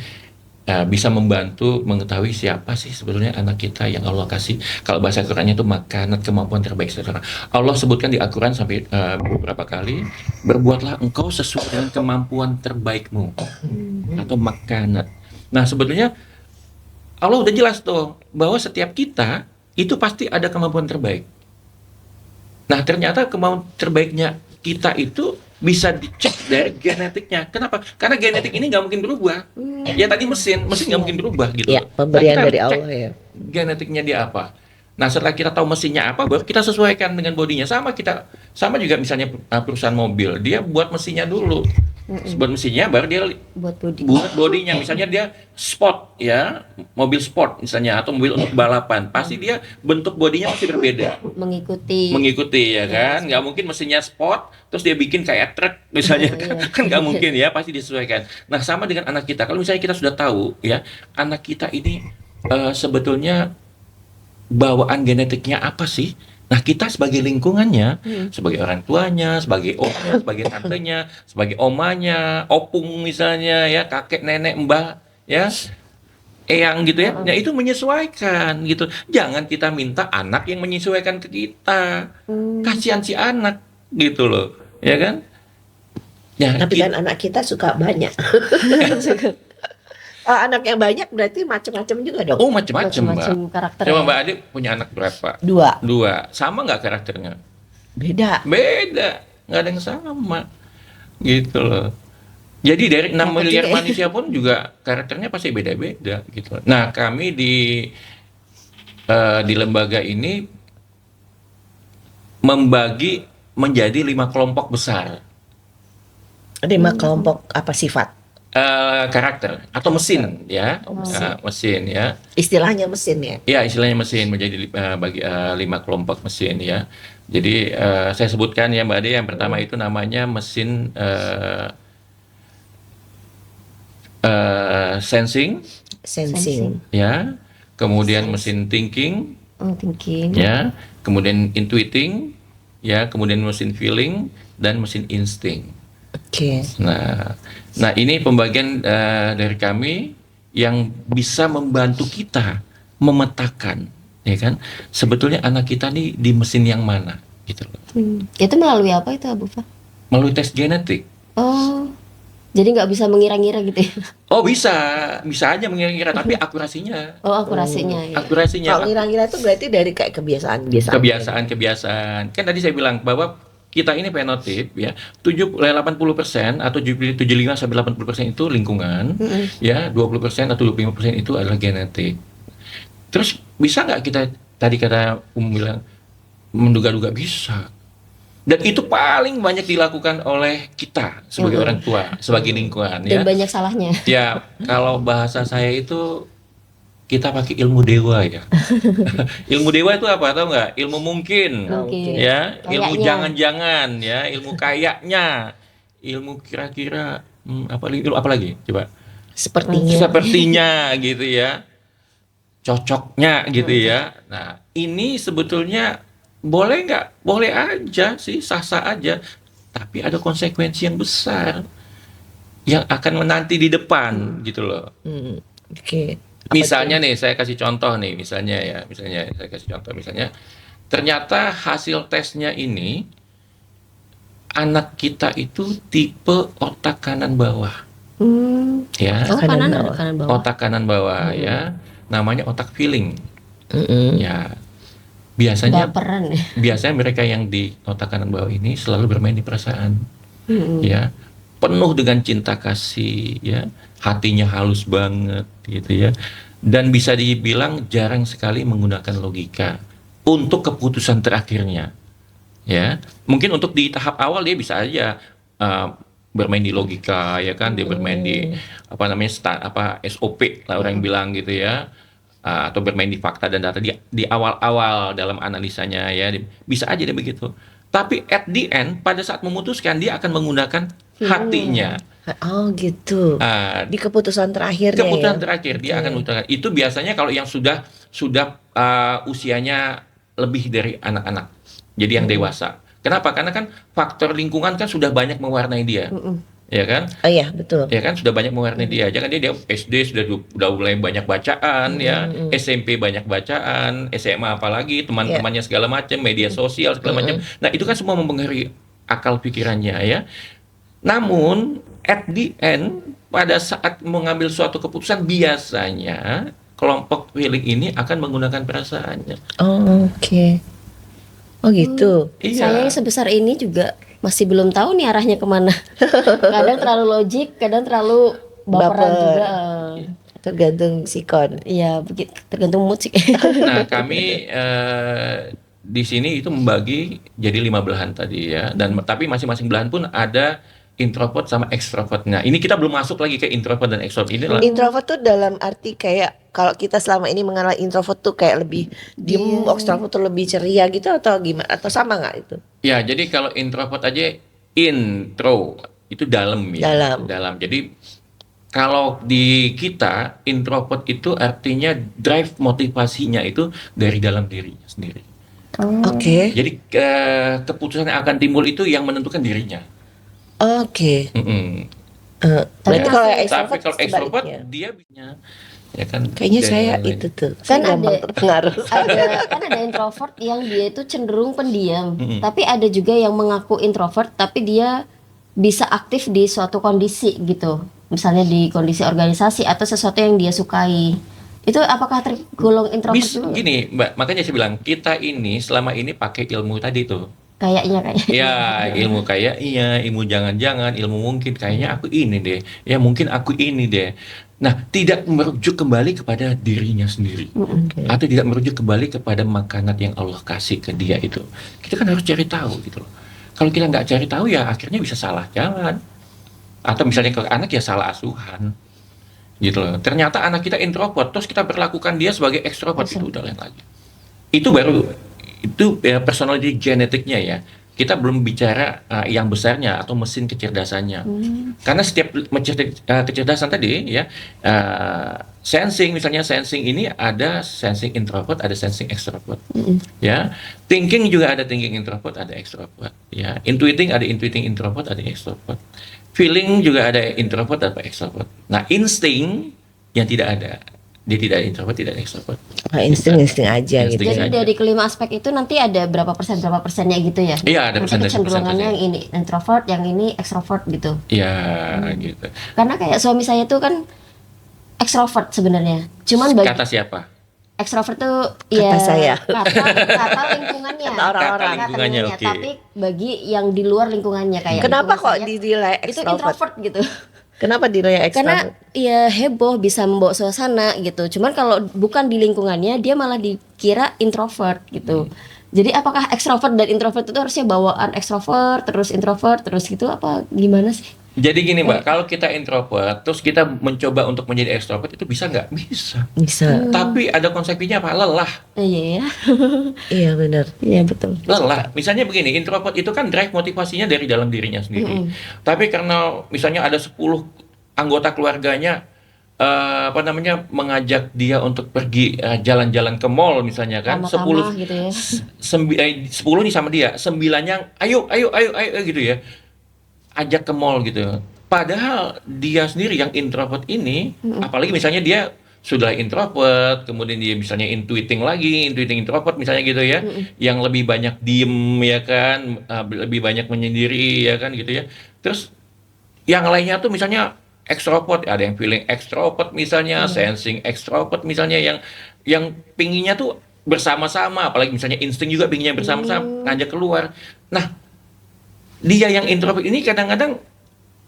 bisa membantu mengetahui siapa sih sebetulnya anak kita yang Allah kasih. Kalau bahasa Qurannya itu makanat, kemampuan terbaik seseorang. Allah sebutkan di Al-Quran sampai beberapa kali, berbuatlah engkau sesuai dengan kemampuan terbaikmu atau makanat. Nah, sebetulnya Allah udah jelas tuh bahwa setiap kita itu pasti ada kemampuan terbaik. Nah, ternyata kemampuan terbaiknya kita itu bisa dicek dari genetiknya. Kenapa? Karena genetik ini nggak mungkin berubah. Ya tadi mesin nggak mungkin berubah gitu. Ya, pemberian Nah, kita dari cek Allah ya. genetiknya dia apa. Nah, setelah kita tahu mesinnya apa, baru kita sesuaikan dengan bodinya. Sama juga misalnya perusahaan mobil, dia buat mesinnya dulu. Buat mesinnya, baru dia Buat body. buat bodinya. Misalnya dia sport ya, mobil sport misalnya, atau mobil untuk balapan, pasti dia bentuk bodinya pasti berbeda. Mengikuti ya kan, nggak mungkin mesinnya sport terus dia bikin kayak truk misalnya, kan nggak mungkin ya, pasti disesuaikan. Nah, sama dengan anak kita. Kalau misalnya kita sudah tahu ya, anak kita ini sebetulnya bawaan genetiknya apa sih? Nah, kita sebagai lingkungannya, sebagai orang tuanya, sebagai omnya, sebagai tantenya, sebagai omanya, opung misalnya ya, kakek, nenek, mbah ya, eyang gitu ya. Ya itu menyesuaikan gitu. Jangan kita minta anak yang menyesuaikan ke kita. Kasihan si anak gitu loh, ya kan? Ya, Tapi kan anak kita suka banyak. Anak yang banyak berarti macam-macam juga dong. oh macam-macam, Mbak. Macam-macam karakter. Coba Mbak Ade punya anak berapa? 2. 2. Sama nggak karakternya? Beda. Beda, nggak ada yang sama gitu loh. Jadi dari 6 miliar manusia pun juga karakternya pasti beda-beda gitu. Nah, kami di lembaga ini membagi menjadi 5 kelompok besar. 5 kelompok apa sifat? Karakter atau mesin ya. Mesin ya. Istilahnya mesin ya. Ya, istilahnya mesin menjadi bagi 5 kelompok mesin ya. Jadi saya sebutkan ya Mbak Ade, yang pertama itu namanya mesin sensing ya, kemudian mesin thinking Thinking. ya, kemudian intuiting ya, kemudian mesin feeling dan mesin insting. Oke. Nah ini pembagian dari kami yang bisa membantu kita memetakan, ya kan, sebetulnya anak kita nih di mesin yang mana, gitu loh. Itu melalui apa itu, Abu Fa? Melalui tes genetik. Oh, jadi nggak bisa mengira-ngira gitu ya? Oh bisa aja mengira-ngira, tapi akurasinya. Oh, akurasinya. Ya. Akurasinya. Kalau ngira-ngira itu berarti dari kayak kebiasaan. Kan tadi saya bilang bahwa kita ini fenotip ya, 80% atau 75 sampai 80% itu lingkungan, ya 20% atau 25% itu adalah genetik. Terus bisa nggak kita, tadi kata bilang, menduga-duga? Bisa. Dan itu paling banyak dilakukan oleh kita sebagai orang tua, sebagai lingkungan ya. Dan banyak salahnya. Ya, kalau bahasa saya itu kita pakai ilmu dewa ya. Ilmu dewa itu apa, tahu nggak? Ilmu mungkin. Ya, ilmu Kayaknya. jangan-jangan ya, ilmu kayaknya, ilmu kira-kira, ilmu apa lagi? Coba. Sepertinya gitu ya. Cocoknya gitu ya. Nah, ini sebetulnya boleh nggak? Boleh aja sih, sah-sah aja. Tapi ada konsekuensi yang besar yang akan menanti di depan gitu loh. Oke. Misalnya nih, saya kasih contoh nih, misalnya ternyata hasil tesnya ini anak kita itu tipe otak kanan bawah. Ya. Oh, kanan bawah. Otak kanan bawah ya. Namanya otak feeling. Ya. Baperan ya. Biasanya mereka yang di otak kanan bawah ini selalu bermain di perasaan. Ya. Penuh dengan cinta kasih ya. Hatinya halus banget gitu ya, dan bisa dibilang jarang sekali menggunakan logika untuk keputusan terakhirnya ya. Mungkin untuk di tahap awal dia bisa aja bermain di logika ya kan, dia bermain di SOP lah orang bilang gitu ya, atau bermain di fakta dan data di awal-awal dalam analisanya ya, bisa aja dia begitu. Tapi at the end, pada saat memutuskan dia akan menggunakan hatinya. Oh gitu. Ah, Di keputusan terakhirnya keputusan ya. terakhir dia Oke. akan memutuskan. Itu biasanya kalau yang sudah usianya lebih dari anak-anak. Jadi yang dewasa. Kenapa? Karena kan faktor lingkungan kan sudah banyak mewarnai dia. Ya kan? Oh iya, betul. Ya kan sudah banyak mewarnai dia. Jangan dia SD sudah mulai banyak bacaan ya, SMP banyak bacaan, SMA apalagi teman-temannya segala macam, media sosial segala macam. Nah, itu kan semua mempengaruhi akal pikirannya ya. Namun at the end pada saat mengambil suatu keputusan biasanya kelompok feeling ini akan menggunakan perasaannya. Oh, oke. Oh gitu. Saya yang Iya. sebesar ini juga masih belum tahu nih arahnya kemana. Kadang terlalu logik, kadang terlalu baperan Baper. juga. Tergantung sikon. Iya, begitu tergantung mood sih. Nah, kami di sini itu membagi jadi 5 belahan tadi ya. Dan tapi masing-masing belahan pun ada introvert sama extrovert. Nah, ini kita belum masuk lagi ke introvert dan extrovert. Ini lah. Introvert tuh dalam arti kayak kalau kita selama ini mengenal introvert tuh kayak lebih diem, extrovert tuh lebih ceria gitu atau gimana? Atau sama nggak itu? Ya, jadi kalau introvert aja intro itu dalam ya. Dalam. Jadi kalau di kita introvert itu artinya drive motivasinya itu dari dalam dirinya sendiri. Oke. Jadi keputusan yang akan timbul itu yang menentukan dirinya. Oke. Mm-mm. Berarti Ya. kalau yang Tapi extrovert kalau extrovert sebaliknya. dia bisa ya kan. Kayaknya dari saya yang lain. itu tuh. Kan Saya gampang ada- terpengaruh. Ada introvert yang dia itu cenderung pendiam, tapi ada juga yang mengaku introvert tapi dia bisa aktif di suatu kondisi gitu. Misalnya di kondisi organisasi atau sesuatu yang dia sukai. Itu apakah tergolong introvert Bis, juga? gini, Mbak, makanya saya bilang kita ini selama ini pakai ilmu tadi tuh. Kayaknya. Ya, ilmu kayak iya, ilmu jangan-jangan, ilmu mungkin kayaknya aku ini deh. Ya, mungkin aku ini deh. Nah, tidak merujuk kembali kepada dirinya sendiri. Atau tidak merujuk kembali kepada makanan yang Allah kasih ke dia itu. Kita kan harus cari tahu gitu loh. Kalau kita nggak cari tahu ya akhirnya bisa salah jalan. Atau misalnya ke anak ya salah asuhan. Gitu loh. Ternyata anak kita introvert, terus kita perlakukan dia sebagai ekstrovert, itu udah lain lagi. Itu baru itu ya, personality genetiknya ya. Kita belum bicara yang besarnya atau mesin kecerdasannya. Karena setiap kecerdasan tadi ya, sensing misalnya sensing ini ada sensing introvert, ada sensing extrovert. Ya, thinking juga ada thinking introvert, ada extrovert. Ya, intuiting ada intuiting introvert, ada extrovert. Feeling juga ada introvert, ada extrovert. Nah, insting yang tidak ada. Dia tidak ada introvert, tidak ada extrovert. Insting aja gitu. Insting. Jadi aja. dari kelima aspek itu nanti ada berapa persennya gitu ya? Iya, ada Nanti persentase- kecenderungannya persentase. yang ini introvert, yang ini extrovert gitu. Ya, gitu. Karena kayak suami saya tuh kan extrovert sebenarnya. Cuman bagi Kata siapa? extrovert tuh Kata ya saya. kata lingkungannya. Kata orang-orang. Kata lingkungannya, oke. Tapi bagi yang di luar lingkungannya kayak Kenapa lingkungan kok saya, dinilai itu extrovert? introvert gitu. Kenapa dinilai Karena extrovert? ya heboh bisa membawa suasana gitu. Cuman kalau bukan di lingkungannya dia malah dikira introvert gitu. Jadi apakah extrovert dan introvert itu harusnya bawaan extrovert terus introvert terus gitu apa gimana sih? Jadi gini Mbak, kalau kita introvert, terus kita mencoba untuk menjadi extrovert, itu bisa nggak? Bisa. Bisa. Tapi ada konsekuensinya apa? Lelah. Iya ya. Iya benar. Iya betul. Lelah. Misalnya begini, introvert itu kan drive motivasinya dari dalam dirinya sendiri. Tapi karena misalnya ada 10 anggota keluarganya mengajak dia untuk pergi jalan-jalan ke mall misalnya kan, Tamah-tamah gitu ya. 10 nih sama dia, 9-nya ayo gitu ya. Ajak ke mall gitu. Padahal dia sendiri yang introvert ini, apalagi misalnya dia sudah introvert, kemudian dia misalnya intuiting introvert misalnya gitu ya, yang lebih banyak diem ya kan, lebih banyak menyendiri ya kan gitu ya. Terus yang lainnya tuh misalnya extrovert, ada yang feeling extrovert misalnya, sensing extrovert misalnya yang pinginnya tuh bersama-sama, apalagi misalnya insting juga pinginnya bersama-sama, ngajak keluar. Nah, dia yang introvert ini kadang-kadang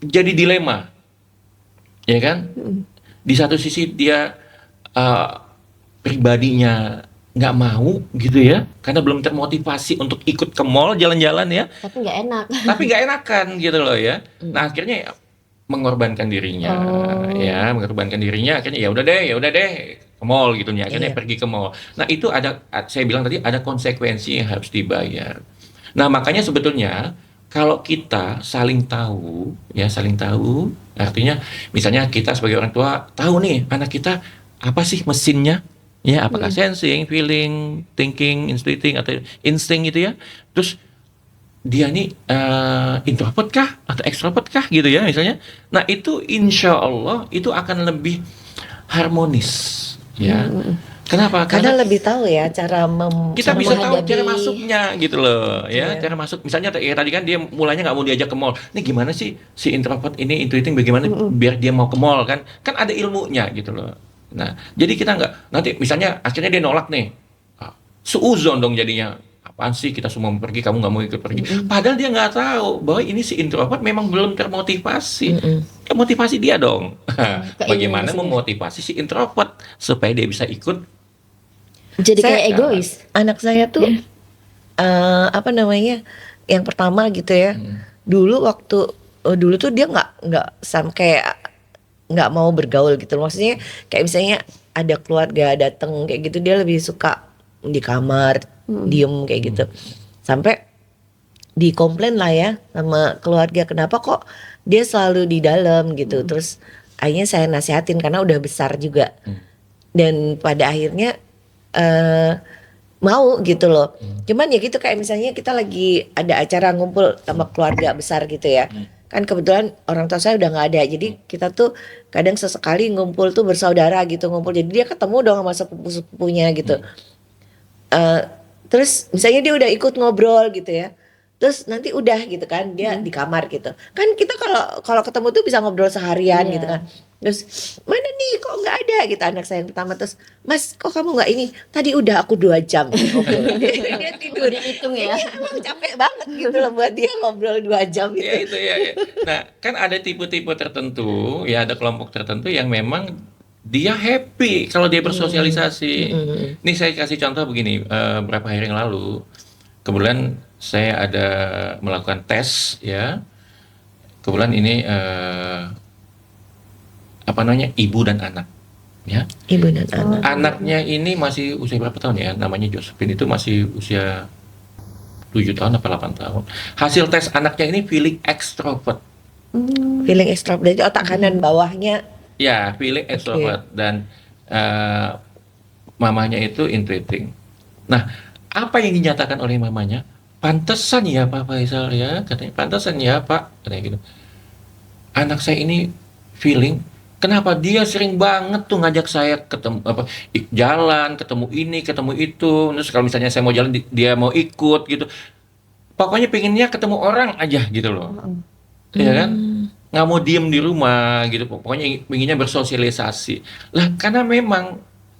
jadi dilema, ya kan? Di satu sisi dia pribadinya nggak mau gitu ya, karena belum termotivasi untuk ikut ke mall jalan-jalan ya, Tapi nggak enak. tapi nggak enakan gitu loh ya. Nah akhirnya ya, mengorbankan dirinya, mengorbankan dirinya. Akhirnya ya udah deh ke mall gitu nih. Akhirnya Iya. pergi ke mall. Nah itu ada, saya bilang tadi ada konsekuensi yang harus dibayar. Nah, makanya sebetulnya kalau kita saling tahu, ya saling tahu, artinya misalnya kita sebagai orang tua tahu nih anak kita apa sih mesinnya, ya apakah sensing, feeling, thinking, intuiting atau insting gitu ya. Terus dia nih introvert kah atau extrovert kah gitu ya misalnya. Nah itu insya Allah itu akan lebih harmonis ya. Kenapa? Karena Karena lebih tahu ya cara kita Cara bisa tahu menghadapi. cara masuknya gitu loh ya, Iya. cara masuk misalnya ya tadi kan dia mulanya nggak mau diajak ke mall, ini gimana sih si introvert ini intuiting bagaimana biar dia mau ke mall, kan ada ilmunya gitu loh. Nah jadi kita nggak nanti misalnya akhirnya dia nolak nih, seuzon dong jadinya, apaan sih kita semua mau pergi kamu nggak mau ikut pergi, padahal dia nggak tahu bahwa ini si introvert memang belum termotivasi. Ya, motivasi dia dong. Bagaimana sendiri. memotivasi si introvert supaya dia bisa ikut. Jadi Saya- kayak egois. Anak saya tuh apa namanya? Yang pertama gitu ya. Dulu waktu dulu tuh dia kayak nggak mau bergaul gitu. Maksudnya kayak misalnya ada keluarga datang kayak gitu dia lebih suka di kamar diem kayak gitu. Sampai dikomplain lah ya sama keluarga, kenapa kok dia selalu di dalam gitu. Terus akhirnya saya nasihatin karena udah besar juga. Dan pada akhirnya mau gitu loh. Cuman ya gitu kayak misalnya kita lagi ada acara ngumpul sama keluarga besar gitu ya. Kan kebetulan orang tua saya udah nggak ada. Jadi kita tuh kadang sesekali ngumpul tuh bersaudara gitu ngumpul. Jadi dia ketemu dong sama sepupu-sepupunya gitu. Terus misalnya dia udah ikut ngobrol gitu ya. Terus nanti udah gitu kan dia di kamar gitu. Kan kita kalau ketemu tuh bisa ngobrol seharian Iya. gitu kan. Terus mana nih kok nggak ada gitu anak saya yang pertama. Terus Mas kok kamu nggak ini? Tadi udah aku 2 jam ngobrol. Dia tidur. Udah hitung ya. Iya, emang capek banget gitu loh buat dia ngobrol 2 jam Ya gitu. itu ya, ya. Nah, kan ada tipe-tipe tertentu, ya ada kelompok tertentu yang memang dia happy kalau dia bersosialisasi. Nih saya kasih contoh begini, beberapa hari yang lalu, kebetulan saya ada melakukan tes, ya. Kebetulan ini apa namanya ibu dan anak, ya. Ibu dan anak. Anaknya ini masih usia berapa tahun ya? Namanya Josephine itu masih usia 7 tahun apa 8 tahun. Hasil tes anaknya ini feeling extrovert. Feeling extrovert. Jadi otak kanan bawahnya. Ya, feeling extrovert dan mamanya itu intuiting. Nah, apa yang dinyatakan oleh mamanya? Pantesan ya Pak Faisal ya, katanya pantesan ya Pak, katanya gitu. Anak saya ini feeling, kenapa dia sering banget tuh ngajak saya ketemu jalan, ketemu ini, ketemu itu. Terus kalau misalnya saya mau jalan, dia mau ikut gitu. Pokoknya pengennya ketemu orang aja gitu loh. Ya kan? Nggak mau diem di rumah gitu, pokoknya inginnya bersosialisasi lah, karena memang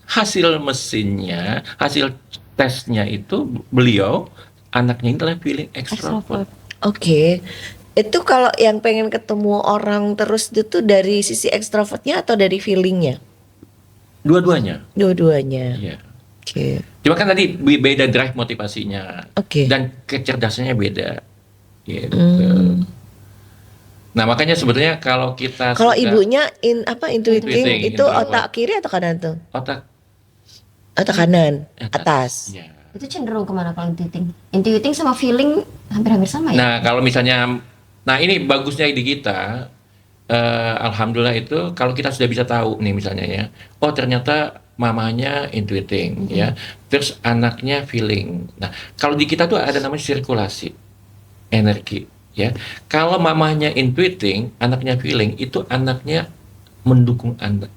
hasil mesinnya, hasil tesnya itu beliau anaknya ini adalah feeling extrovert. Oke. Itu kalau yang pengen ketemu orang terus itu dari sisi ekstrovertnya atau dari feelingnya? Dua-duanya. Dua-duanya. Iya. Oke. Cuma kan tadi beda drive motivasinya Oke. dan kecerdasannya beda gitu. Nah makanya sebetulnya kalau kita Kalau suka ibunya intuiting Intuiting, itu introvert. otak kiri atau kanan tuh? otak Otak kanan, atas. ya. Itu cenderung kemana kalau intuiting? Intuiting sama feeling hampir-hampir sama ya? Nah, kalau misalnya, nah ini bagusnya di kita, alhamdulillah itu kalau kita sudah bisa tahu nih misalnya ya, oh ternyata mamanya intuiting ya, terus anaknya feeling. Nah, kalau di kita tuh ada namanya sirkulasi energi ya. Kalau mamanya intuiting, anaknya feeling, itu anaknya mendukung anak,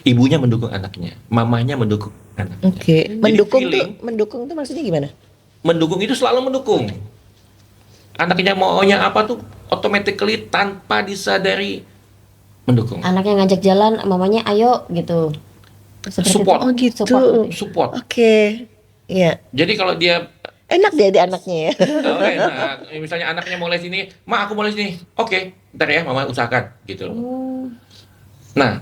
ibunya mendukung anaknya, mamanya mendukung anaknya. Oke. Jadi Mendukung tuh maksudnya gimana? mendukung itu selalu mendukung. Anaknya maunya apa tuh automatically tanpa disadari mendukung. Anaknya ngajak jalan, mamanya ayo gitu. Seperti Support. itu. Oh gitu. Support. Support. Oke. Iya. Jadi kalau dia Enak dia anaknya ya. enak, misalnya anaknya mau les ini, "Ma, aku mau les ini." Oke, ntar ya mama usahakan gitu loh. Nah,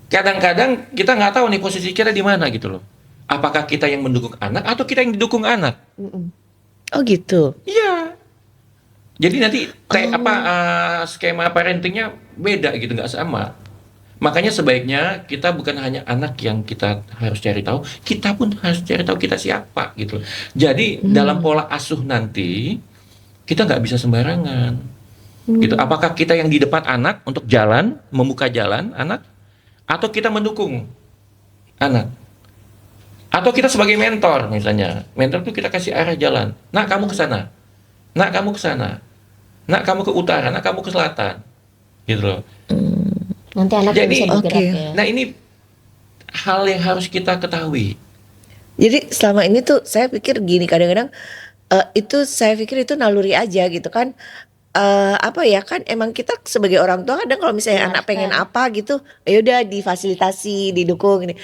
kadang-kadang kita nggak tahu nih posisi kita di mana gitu loh. Apakah kita yang mendukung anak atau kita yang didukung anak? Oh gitu. Iya. Jadi nanti skema parentingnya beda gitu, nggak sama. Makanya sebaiknya kita bukan hanya anak yang kita harus cari tahu, kita pun harus cari tahu kita siapa gitu. Jadi dalam pola asuh nanti kita nggak bisa sembarangan gitu. Apakah kita yang di depan anak untuk jalan, membuka jalan anak, atau kita mendukung anak, atau kita sebagai mentor misalnya. Mentor tuh kita kasih arah jalan. Nak kamu ke sana, nak kamu ke sana, nak kamu ke utara, nak kamu ke selatan, gitu loh. Nanti anak Jadi, bisa bergerak oke. ya. Nah ini hal yang harus kita ketahui. Jadi selama ini tuh saya pikir gini, kadang-kadang itu saya pikir itu naluri aja gitu kan. Apa ya, kan emang kita sebagai orang tua kadang kalau misalnya anak pengen apa gitu, ya udah difasilitasi, didukung ini.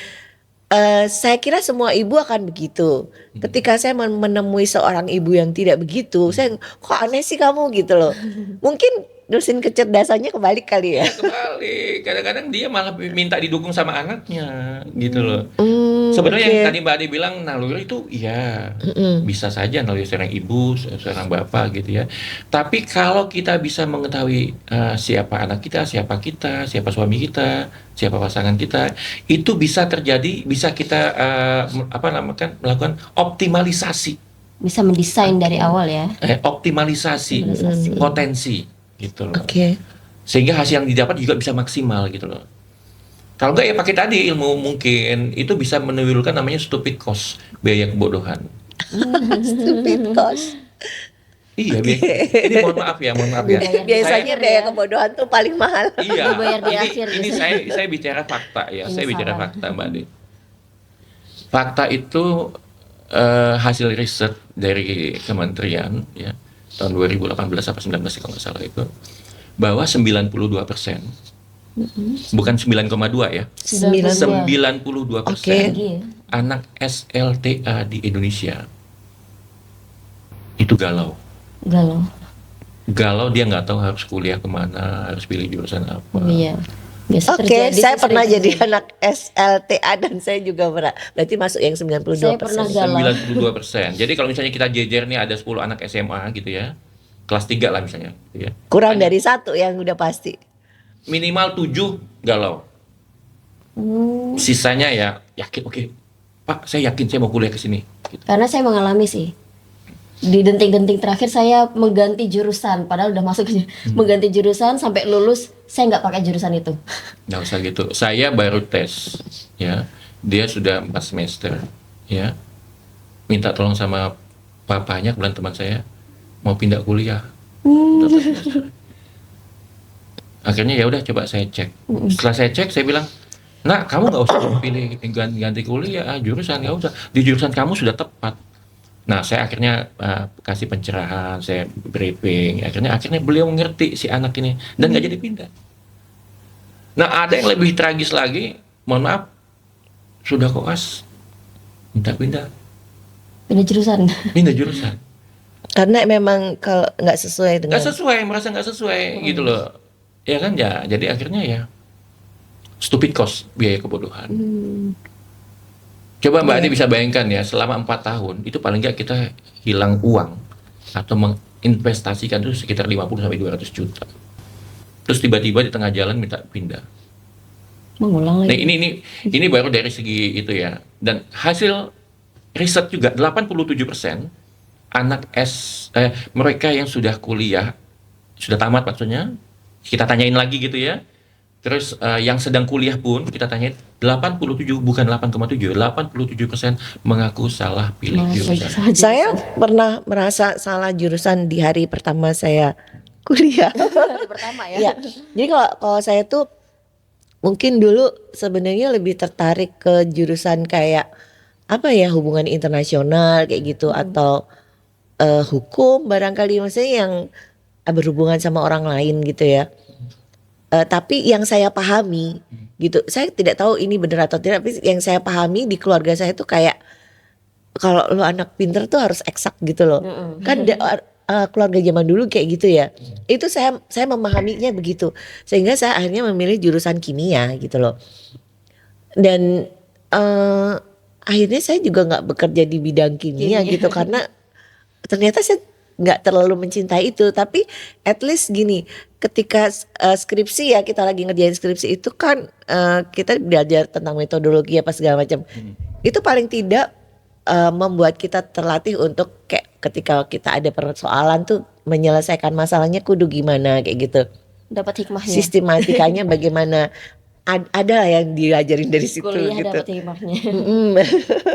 Saya kira semua ibu akan begitu. Ketika saya menemui seorang ibu yang tidak begitu, saya kok aneh sih kamu gitu loh. Mungkin dosen kecerdasannya kebalik kali ya. Kembali, kadang-kadang dia malah minta didukung sama anaknya, gitu loh. Hmm, Sebenarnya oke. yang tadi Mbak Ade bilang naluri itu ya bisa saja naluri seorang ibu, seorang bapak gitu ya. Tapi kalau kita bisa mengetahui siapa anak kita, siapa suami kita, siapa pasangan kita, itu bisa terjadi, bisa kita melakukan optimalisasi, Bisa mendesain dari awal ya. optimalisasi potensi gitu loh. Oke. Sehingga hasil yang didapat juga bisa maksimal gitu loh. Kalau enggak ya pakai tadi ilmu mungkin itu bisa menimbulkan namanya stupid cost, biaya kebodohan. Stupid cost. Iya, ini mohon maaf ya. Biasanya biaya kebodohan tuh paling mahal. Iya, Dibayar di ini, akhir ini biasanya. saya bicara fakta ya, saya bicara Penyesalan. fakta Mbak Ade. Fakta itu hasil riset dari kementerian ya tahun 2018 apa 19 kalau nggak salah itu, bahwa 92%, bukan 9,2 ya, 92% Oke. Tinggi ya. anak SLTA di Indonesia itu galau. Galau. Dia nggak tahu harus kuliah kemana, harus pilih jurusan apa. Iya. Biasa Oke, terjadi saya sih, pernah sering jadi terjadi. anak SLTA dan saya juga pernah. Berarti masuk yang 92%. Saya pernah galau. 92%. Jadi kalau misalnya kita jejer nih ada 10 anak SMA gitu ya, kelas 3 lah misalnya gitu ya. Kurang dari satu yang udah pasti. Minimal 7 galau. Sisanya ya yakin, oke, Pak, saya yakin saya mau kuliah ke sini. Gitu. Karena saya mengalami sih. Di denting-denting terakhir saya mengganti jurusan, padahal udah masuk mengganti jurusan sampai lulus saya nggak pakai jurusan itu. Nggak usah gitu. Saya baru tes, ya. Dia sudah 4 semester, ya. Minta tolong sama papanya, kebetulan teman saya mau pindah kuliah. Minta 4 semester. Akhirnya ya udah coba saya cek. Setelah saya cek, saya bilang, "Nak, kamu nggak usah pilih ganti kuliah, jurusan nggak usah. Di jurusan kamu sudah tepat." Nah, saya akhirnya kasih pencerahan, saya briefing. Akhirnya beliau mengerti si anak ini dan nggak jadi pindah. Nah, ada yang lebih tragis lagi, mohon maaf, sudah koas, minta pindah Pindah jurusan. Karena memang kalau nggak sesuai dengan. Nggak sesuai, merasa nggak sesuai gitu loh. Ya kan ya, jadi akhirnya ya stupid cost, biaya kebodohan. Coba Mbak Ade bisa bayangkan ya, selama 4 tahun itu paling nggak kita hilang uang atau menginvestasikan itu sekitar 50 sampai 200 juta. Terus tiba-tiba di tengah jalan minta pindah. Mengulang Nah, lagi. ini baru dari segi itu ya. Dan hasil riset juga 87% anak mereka yang sudah kuliah, sudah tamat maksudnya, kita tanyain lagi gitu ya. Terus yang sedang kuliah pun kita tanyain 87, bukan 8,7, 87% mengaku salah pilih jurusan. Saya pernah merasa salah jurusan di hari pertama saya kuliah. Hari pertama ya. Ya, jadi kalau saya tuh mungkin dulu sebenarnya lebih tertarik ke jurusan kayak apa ya, hubungan internasional kayak gitu, atau hukum barangkali, maksudnya yang berhubungan sama orang lain gitu ya. Tapi yang saya pahami gitu, saya tidak tahu ini benar atau tidak, tapi yang saya pahami di keluarga saya tuh kayak kalau lo anak pinter tuh harus eksak gitu loh. Kan keluarga zaman dulu kayak gitu ya. Itu saya memahaminya begitu. Sehingga saya akhirnya memilih jurusan kimia gitu loh. Dan akhirnya saya juga nggak bekerja di bidang kimia gitu karena ternyata saya nggak terlalu mencintai itu, tapi at least gini, ketika skripsi ya, kita lagi ngerjain skripsi itu kan kita belajar tentang metodologi apa segala macam. Itu paling tidak membuat kita terlatih untuk kayak ketika kita ada persoalan tuh menyelesaikan masalahnya kudu gimana kayak gitu. Dapat hikmahnya. Sistematikanya bagaimana, ada lah yang diajarin dari situ Kuliah gitu. dapat hikmahnya.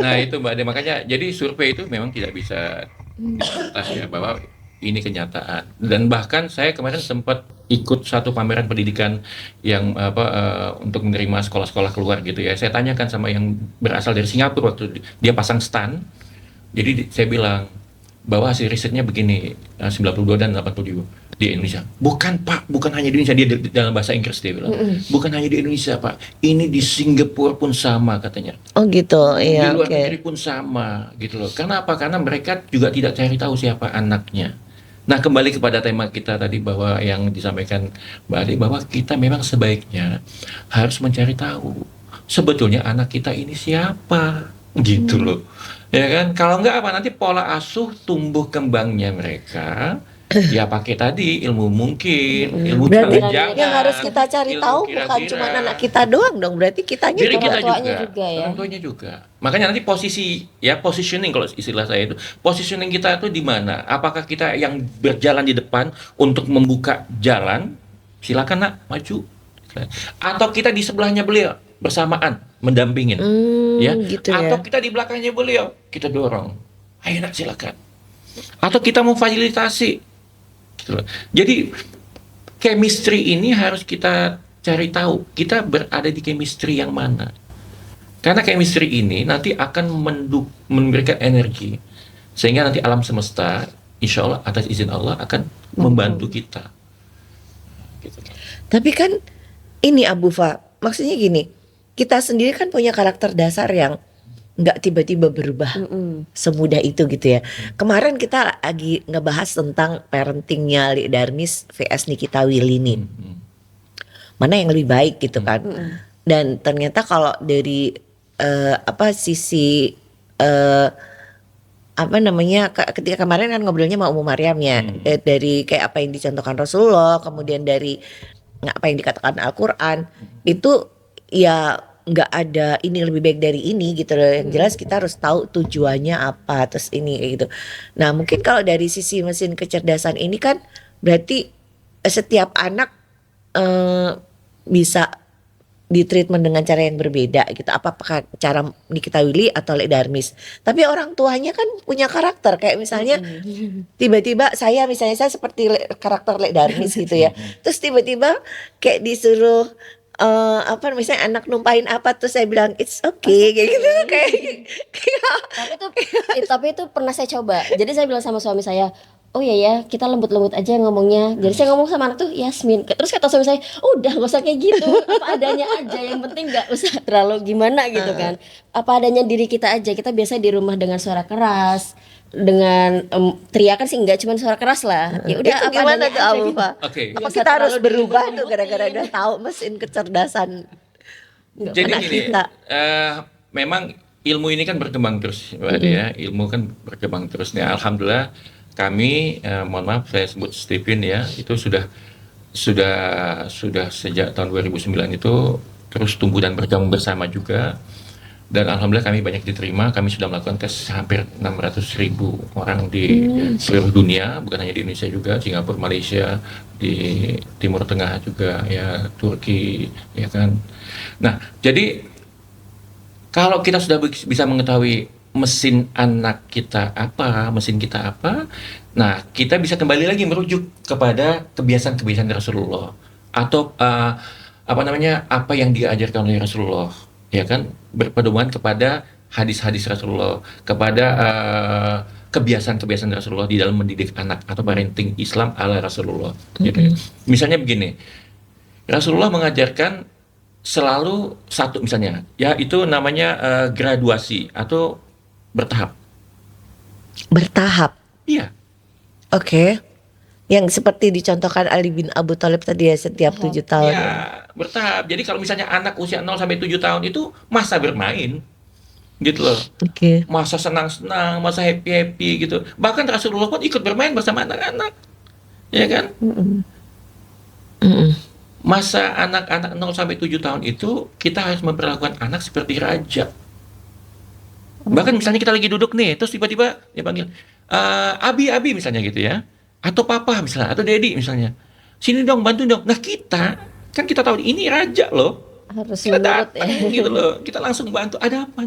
Nah itu Mbak Ade, makanya jadi survei itu memang tidak bisa dibantah ya bahwa ini kenyataan. Dan bahkan saya kemarin sempat ikut satu pameran pendidikan yang untuk menerima sekolah-sekolah keluar gitu ya. Saya tanyakan sama yang berasal dari Singapura waktu dia pasang stand. Jadi saya bilang bahwa hasil risetnya begini, 92 dan 87 di Indonesia. Bukan Pak, bukan hanya di Indonesia, dia dalam bahasa Inggris dia bilang. Bukan hanya di Indonesia Pak, ini di Singapura pun sama katanya. Oh gitu, Di iya luar oke. negeri pun sama gitu loh. Kenapa? Karena mereka juga tidak cari tahu siapa anaknya. Nah kembali kepada tema kita tadi bahwa yang disampaikan Mbak Ade, bahwa kita memang sebaiknya harus mencari tahu sebetulnya anak kita ini siapa gitu loh. Ya kan, kalau enggak apa nanti pola asuh tumbuh kembangnya mereka ya pakai tadi ilmu mungkin, ilmu Berarti jangan-jangan, yang harus kita cari ilmu tahu bukan kira-kira. cuma anak kita doang dong, berarti kitanya Diri juga. kita Orang tuanya juga, juga ya. orang tuanya juga. Makanya nanti posisi ya, positioning kalau istilah saya itu, positioning kita itu di mana? Apakah kita yang berjalan di depan untuk membuka jalan, silakan nak maju, atau kita di sebelahnya beliau bersamaan mendampingin, ya? Gitu ya. Atau kita di belakangnya beliau, kita dorong, ayo nak silakan. Atau kita memfasilitasi. Gitu loh. Jadi chemistry ini harus kita cari tahu, kita berada di chemistry yang mana. Karena chemistry ini nanti akan memberikan energi, sehingga nanti alam semesta, insya Allah atas izin Allah akan membantu kita. Gitu. Tapi kan ini Abu Fa, maksudnya gini, kita sendiri kan punya karakter dasar yang nggak tiba-tiba berubah semudah itu gitu ya. Kemarin kita lagi ngebahas tentang parentingnya Li Darmis vs Nikita Willy nih. Mana yang lebih baik gitu kan. Dan ternyata kalau dari sisi ketika kemarin kan ngobrolnya sama Ummu Maryam ya, dari kayak apa yang dicontohkan Rasulullah, kemudian dari apa yang dikatakan Al-Quran, itu ya nggak ada ini lebih baik dari ini gitu loh. Yang jelas kita harus tahu tujuannya apa, terus ini kayak gitu. Nah mungkin kalau dari sisi mesin kecerdasan ini kan berarti setiap anak bisa ditreatment dengan cara yang berbeda gitu. Apakah cara Nikita Willy atau Li Darmis? Tapi orang tuanya kan punya karakter, kayak misalnya tiba-tiba saya seperti karakter Li Darmis gitu ya. Terus tiba-tiba kayak disuruh misalnya anak numpahin apa, terus saya bilang it's okay kayak gitu kayak Tapi itu pernah saya coba. Jadi saya bilang sama suami saya, oh ya kita lembut-lembut aja ngomongnya. Jadi saya ngomong sama anak tuh Yasmin. Terus kata suami saya, udah gak usah kayak gitu, apa adanya aja. Yang penting gak usah terlalu gimana gitu kan. Apa adanya diri kita aja. Kita biasa di rumah dengan suara keras, dengan teriakan sih enggak, cuma suara keras lah. Ya udah itu apa gimana adanya tuh aja Abu gitu. Fa? Oke. Apa Nggak kita usah harus terlalu berubah tuh dilembutin. gara-gara udah tahu mesin kecerdasan Jadi anak gini, kita? memang ilmu ini kan berkembang terus, Mbak Ade ya. Ilmu kan berkembang terus. Nih, alhamdulillah kami, mohon maaf saya sebut Stephen ya, itu sudah sejak tahun 2009 itu terus tumbuh dan berkembang bersama juga. Dan alhamdulillah kami banyak diterima. Kami sudah melakukan tes hampir 600.000 orang di seluruh dunia, bukan hanya di Indonesia juga, Singapura, Malaysia, di Timur Tengah juga ya, Turki, ya kan. Nah, jadi kalau kita sudah bisa mengetahui mesin anak kita apa, mesin kita apa, nah kita bisa kembali lagi merujuk kepada kebiasaan-kebiasaan Rasulullah atau apa yang diajarkan oleh Rasulullah, ya kan, berpedoman kepada hadis-hadis Rasulullah, kepada kebiasaan-kebiasaan Rasulullah di dalam mendidik anak atau parenting Islam ala Rasulullah. Gitu. Misalnya begini, Rasulullah mengajarkan selalu satu misalnya, ya itu namanya graduasi atau bertahap. Bertahap. Iya. Oke. Yang seperti dicontohkan Ali bin Abu Thalib tadi ya, setiap 7 tahun. Ya, bertahap. Jadi kalau misalnya anak usia 0 sampai 7 tahun itu masa bermain. gitu loh. Oke. Masa senang-senang, masa happy-happy gitu. Bahkan Rasulullah pun ikut bermain bersama anak-anak, ya kan? Mm-mm. Mm-mm. Masa anak-anak 0 sampai 7 tahun itu kita harus memperlakukan anak seperti raja. Bahkan misalnya kita lagi duduk nih, terus tiba-tiba dia panggil, Abi misalnya gitu ya. Atau papa misalnya, atau daddy misalnya. Sini dong, bantu dong. Nah kan kita tahu ini raja loh. Harus Kita menurut datang ya. gitu loh. Kita langsung bantu. Ada apa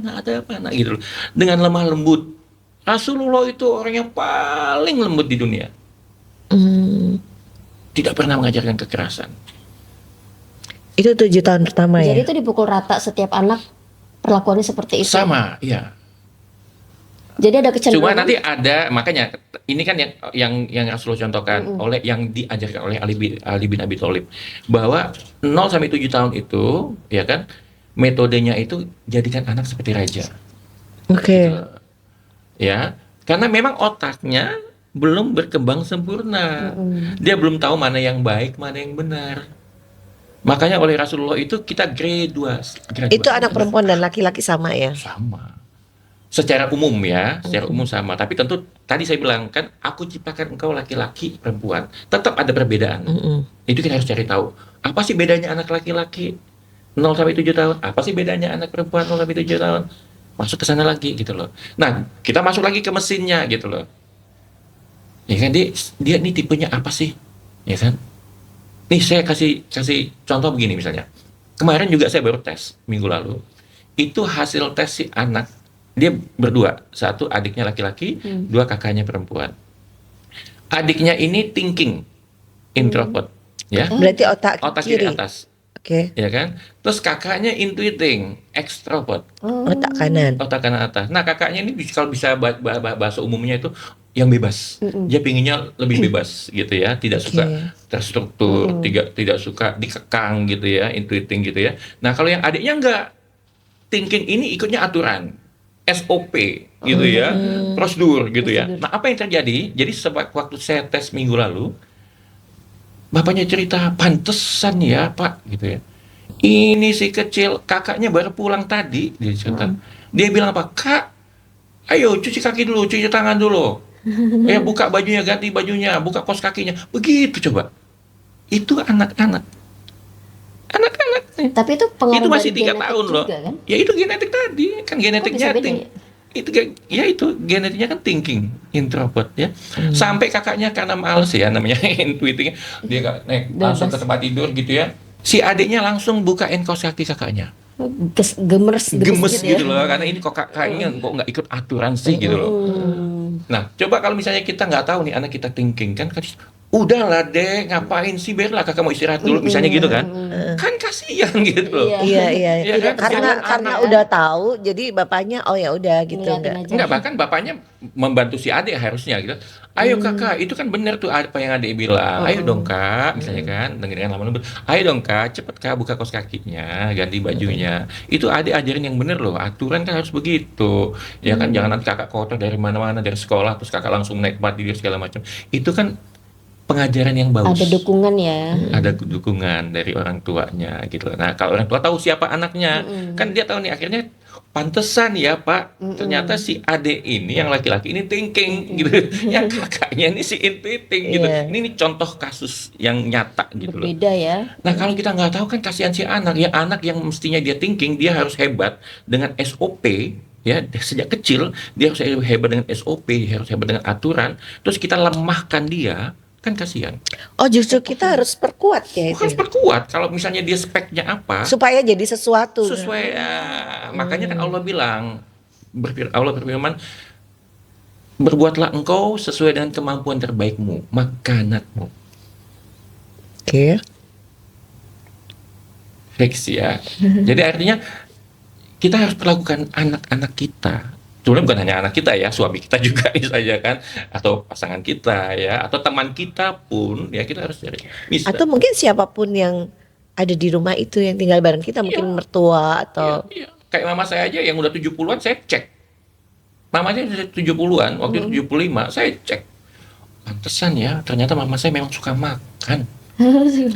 nak gitu loh. Dengan lemah lembut. Rasulullah itu orang yang paling lembut di dunia. Mm. Tidak pernah mengajarkan kekerasan. Itu 7 tahun pertama Jadi ya. itu dipukul rata setiap anak perlakuannya seperti itu. Sama, iya. Jadi ada Cuma kecenderungan. nanti ada, makanya ini kan yang Rasulullah contohkan oleh yang diajarkan oleh Ali bin Abi Thalib, bahwa 0 sampai 7 tahun itu ya kan metodenya itu jadikan anak seperti raja. Oke. Ya, karena memang otaknya belum berkembang sempurna. Dia belum tahu mana yang baik, mana yang benar. Makanya oleh Rasulullah itu kita graduasi. Itu anak perempuan dan laki-laki sama ya. Sama. Secara umum ya, secara umum sama. Tapi tentu tadi saya bilang kan, aku ciptakan engkau laki-laki, perempuan. Tetap ada perbedaan. Mm-mm. Itu kita harus cari tahu. Apa sih bedanya anak laki-laki 0 sampai 7 tahun? Apa sih bedanya anak perempuan 0 sampai 7 tahun? Masuk ke sana lagi gitu loh. Nah, kita masuk lagi ke mesinnya gitu loh. Ya kan dia nih tipenya apa sih? Ya kan? Nih saya kasih contoh begini misalnya. Kemarin juga saya baru tes minggu lalu. Itu hasil tes si anak. Dia berdua, satu adiknya laki-laki, dua kakaknya perempuan. Adiknya ini thinking, introvert, ya, Berarti otak kiri kiri. atas, Oke. ya kan. Terus kakaknya intuiting, extrovert, Otak kanan. otak kanan atas. Nah kakaknya ini kalau bisa bahasa umumnya itu yang bebas. Dia pinginnya lebih bebas gitu ya, tidak suka terstruktur, tidak suka dikekang gitu ya, intuiting gitu ya. Nah kalau yang adiknya enggak, thinking ini ikutnya aturan. SOP gitu ya, prosedur gitu ya. Nah apa yang terjadi? Jadi waktu saya tes minggu lalu, bapaknya cerita, pantesan ya pak gitu ya. Ini si kecil, kakaknya baru pulang tadi, dia cerita. Dia bilang apa? Kak, ayo cuci kaki dulu, cuci tangan dulu. Ya buka bajunya, ganti bajunya, buka kos kakinya. Begitu coba. Itu anak-anak. Anak-anak nih. Tapi itu pengaruh Itu masih dari 3 genetik tahun loh. juga, kan? Ya itu genetik tadi, kan genetiknya bisa beda itu genetiknya kan thinking, introvert ya. Sampai kakaknya karena males ya namanya intuitingnya, dia nggak langsung ke tempat tidur gitu ya. Si adiknya langsung bukain kaos kaki kakaknya. Gemes gitu loh, karena ini kok kakaknya kok nggak ikut aturan sih gitu loh. Nah, coba kalau misalnya kita nggak tahu nih anak kita thinking kan udahlah deh, ngapain sih, biarlah kakak mau istirahat dulu misalnya gitu kan. Kan kasihan gitu loh. Iya. Iya. Ya kan? Karena Jangan udah tahu, jadi bapaknya oh ya udah gitu Ngeliatin enggak. aja. Enggak, bahkan bapaknya membantu si adik harusnya gitu. Ayo kakak, itu kan benar tuh apa yang adik bilang. Ayo dong kak, misalnya kan, dengan lama lembut. Ayo dong kak, cepet kak buka kaos kakinya, ganti bajunya. Itu adik ajarin yang benar loh. Aturan kan harus begitu. Ya kan, jangan nanti kakak kotor dari mana-mana dari sekolah terus kakak langsung naik tempat tidur segala macam. Itu kan pengajaran yang bagus. Ada dukungan ya. Ada dukungan dari orang tuanya gitu. Nah, kalau orang tua tahu siapa anaknya, kan dia tahu nih akhirnya pantesan ya Pak. Ternyata si adik ini yang laki-laki ini thinking gitu. Yang kakaknya ini si intuiting gitu. Iya. Ini kasus kasus yang nyata gitu loh. Berbeda ya. Nah, kalau kita nggak tahu kan kasihan si anak. Ya anak yang mestinya dia thinking, dia harus hebat dengan SOP. Ya, sejak kecil dia harus hebat dengan SOP, harus hebat dengan aturan. Terus kita lemahkan dia, kan kasihan. Oh justru kita harus perkuat ya Harus itu. perkuat. Kalau misalnya dia speknya apa, Supaya jadi sesuatu. sesuai. Makanya kan Allah bilang, Allah berfirman, berbuatlah engkau sesuai dengan kemampuan terbaikmu, makanatmu. Oke. Fix ya. Jadi artinya kita harus perlakukan anak-anak kita. Sebenarnya bukan hanya anak kita ya, suami kita juga misalnya kan, atau pasangan kita ya, atau teman kita pun ya kita harus cari. Bisa. Atau mungkin siapapun yang ada di rumah itu yang tinggal bareng kita, mungkin mertua atau Iya. Kayak mama saya aja yang udah 70-an saya cek. Mamanya udah 70-an, waktu itu 75, saya cek. Pantesan ya, ternyata mama saya memang suka makan.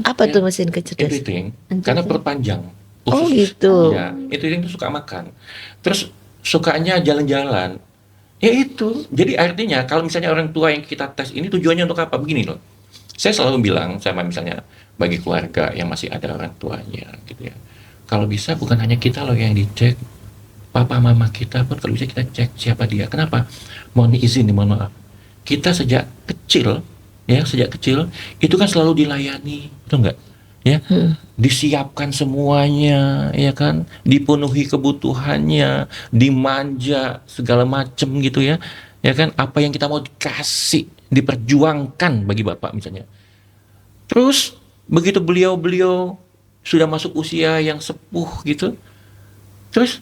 apa tuh mesin kecerdasan? Everything, karena perut panjang. Oh Usus. gitu. Ya, itu suka makan. Terus sukanya jalan-jalan. Ya itu. Jadi artinya kalau misalnya orang tua yang kita tes ini tujuannya untuk apa? Begini loh. Saya selalu bilang sama misalnya bagi keluarga yang masih ada orang tuanya gitu ya. Kalau bisa bukan hanya kita loh yang dicek, papa mama kita pun kalau bisa kita cek siapa dia. Kenapa? Mohon izin nih, mohon maaf. Kita sejak kecil itu kan selalu dilayani, betul nggak? Ya, disiapkan semuanya, ya kan, dipenuhi kebutuhannya, dimanja segala macem gitu ya kan, apa yang kita mau dikasih, diperjuangkan bagi bapak misalnya. Terus begitu beliau sudah masuk usia yang sepuh gitu, terus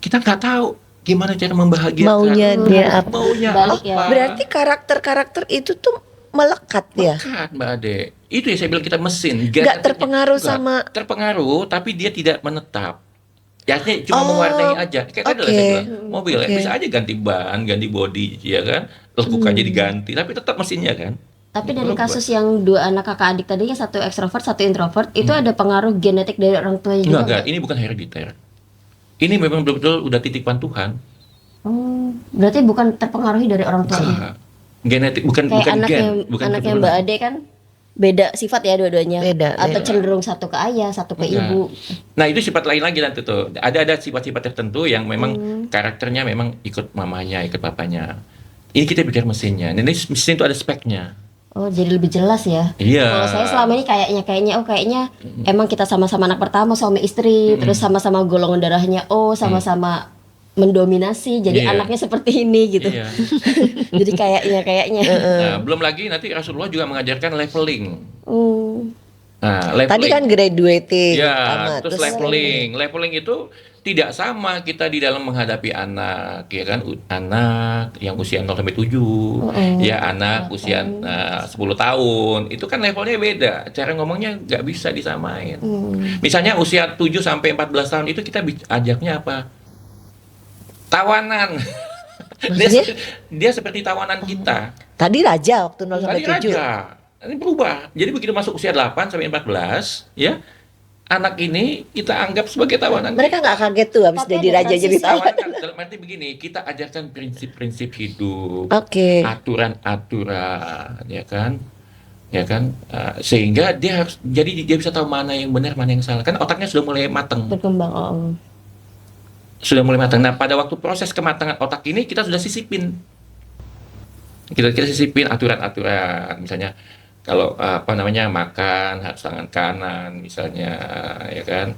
kita nggak tahu gimana cara membahagiakan. Maunya dia apa? Maunya Balik ya. apa? Berarti karakter-karakter itu tuh melekat ya? Melekat, Mbak Ade. Itu yang saya bilang kita mesin. Nggak terpengaruh sama- terpengaruh, tapi dia tidak menetap. Ya, artinya cuma Oh, mewarnai aja. Kayak tadi lah oke. saya bilang, mobil ya Oke. bisa aja ganti ban, ganti bodi, ya kan? Lekukannya diganti, tapi tetap mesinnya kan. Tapi dari Berubah. kasus yang 2 anak kakak adik tadi, yang satu ekstrovert, satu introvert, itu ada pengaruh genetik dari orang tuanya juga Enggak, ini bukan herediter. Ini memang betul-betul udah titipan Tuhan. Oh, berarti bukan terpengaruhi dari orang tuanya. Enggak. Genetik bukan Kayak bukan anaknya, gen, bukan anaknya keturunan. Mbak Ade kan beda sifat ya dua-duanya. Beda, Atau beda. cenderung satu ke ayah, satu ke Enggak. ibu. Nah itu sifat lain lagi nanti tuh. Ada sifat-sifat tertentu yang memang karakternya memang ikut mamanya, ikut papanya. Ini kita bicara mesinnya. Ini mesin itu ada speknya. Oh, jadi lebih jelas ya. Iya. Kalau saya selama ini kayaknya emang kita sama-sama anak pertama, suami istri, terus sama-sama golongan darahnya sama-sama mendominasi, jadi Iya. anaknya seperti ini gitu. Iya. Jadi kayaknya. Nah, belum lagi nanti Rasulullah juga mengajarkan leveling. Hmm. Nah, leveling. Tadi kan graduating Ya, pertama, terus leveling. Leveling itu tidak sama kita di dalam menghadapi anak, ya kan? Anak yang usia 0 sampai 7, ya anak usia 10 tahun. Itu kan levelnya beda. Cara ngomongnya nggak bisa disamain. Misalnya usia 7 sampai 14 tahun itu kita ajaknya apa? Tawanan. Maksudnya? Dia seperti tawanan kita. Tadi raja waktu 0 sampai Tadi 7. raja. Ini berubah. Jadi begitu masuk usia 8 sampai 14, ya, anak ini kita anggap sebagai tawanan. Mereka nggak kaget tuh habis Tapi jadi ada raja jadi transisi. tawanan. Tawanan dalam arti begini, kita ajarkan prinsip-prinsip hidup, Oke. aturan-aturan, ya kan? Sehingga dia harus, jadi dia bisa tahu mana yang benar, mana yang salah. Kan otaknya sudah mulai matang. Berkembang. Nah, pada waktu proses kematangan otak ini kita sudah sisipin. Kita sisipin aturan-aturan, misalnya kalau makan harus tangan kanan misalnya, ya kan,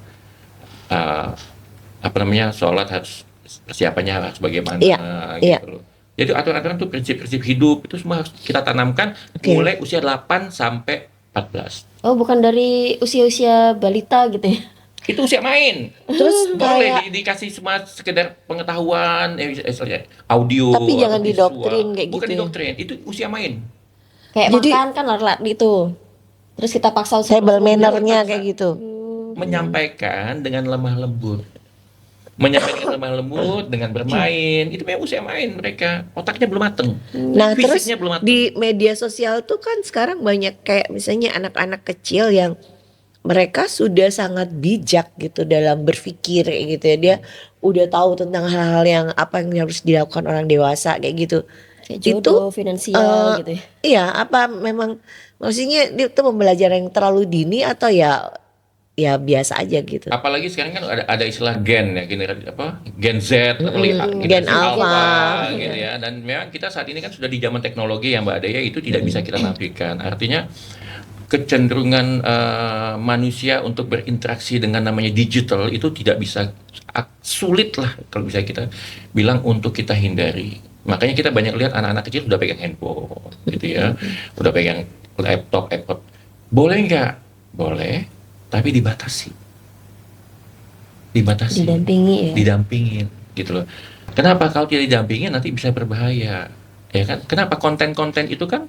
sholat harus persiapannya harus bagaimana, Iya, gitu iya. loh. Jadi aturan-aturan itu prinsip-prinsip hidup itu semua harus kita tanamkan Oke. mulai usia 8 sampai 14. Oh, bukan dari usia-usia balita gitu ya. Itu usia main. Terus Boleh kayak dikasih cuma sekedar pengetahuan, audio. Tapi jangan atau didoktrin visual. kayak Bukan gitu ya. didoktrin, itu usia main. Kayak Jadi- makan kan lar gitu. Terus kita paksa table suruh- manner-nya kayak gitu. Menyampaikan dengan lemah lembut. Menyampaikan lemah lembut dengan bermain, itu memang usia main mereka. Otaknya belum mateng. Nah, terus Fisiknya belum mateng. di media sosial tuh kan sekarang banyak kayak misalnya anak-anak kecil yang mereka sudah sangat bijak gitu dalam berpikir kayak gitu ya. Dia udah tahu tentang hal-hal yang apa yang harus dilakukan orang dewasa kayak gitu. Kayak Itu, jodoh, finansial gitu ya. Iya, apa memang maksudnya itu pembelajaran yang terlalu dini atau ya biasa aja gitu. Apalagi sekarang kan ada istilah gen ya, generasi Gen Z, Gen generasi Alpha. gitu ya. Dan memang kita saat ini kan sudah di zaman teknologi yang Mbak Daya itu tidak bisa kita nafikan. Artinya kecenderungan manusia untuk berinteraksi dengan namanya digital itu tidak bisa, sulit lah kalau bisa kita bilang untuk kita hindari. Makanya kita banyak lihat anak-anak kecil udah pegang handphone gitu ya, udah pegang laptop. Boleh nggak? Boleh, tapi dibatasi. Didampingi ya. Didampingin gitu loh. Kenapa? Kalau tidak didampingin nanti bisa berbahaya, ya kan? Kenapa? Konten-konten itu kan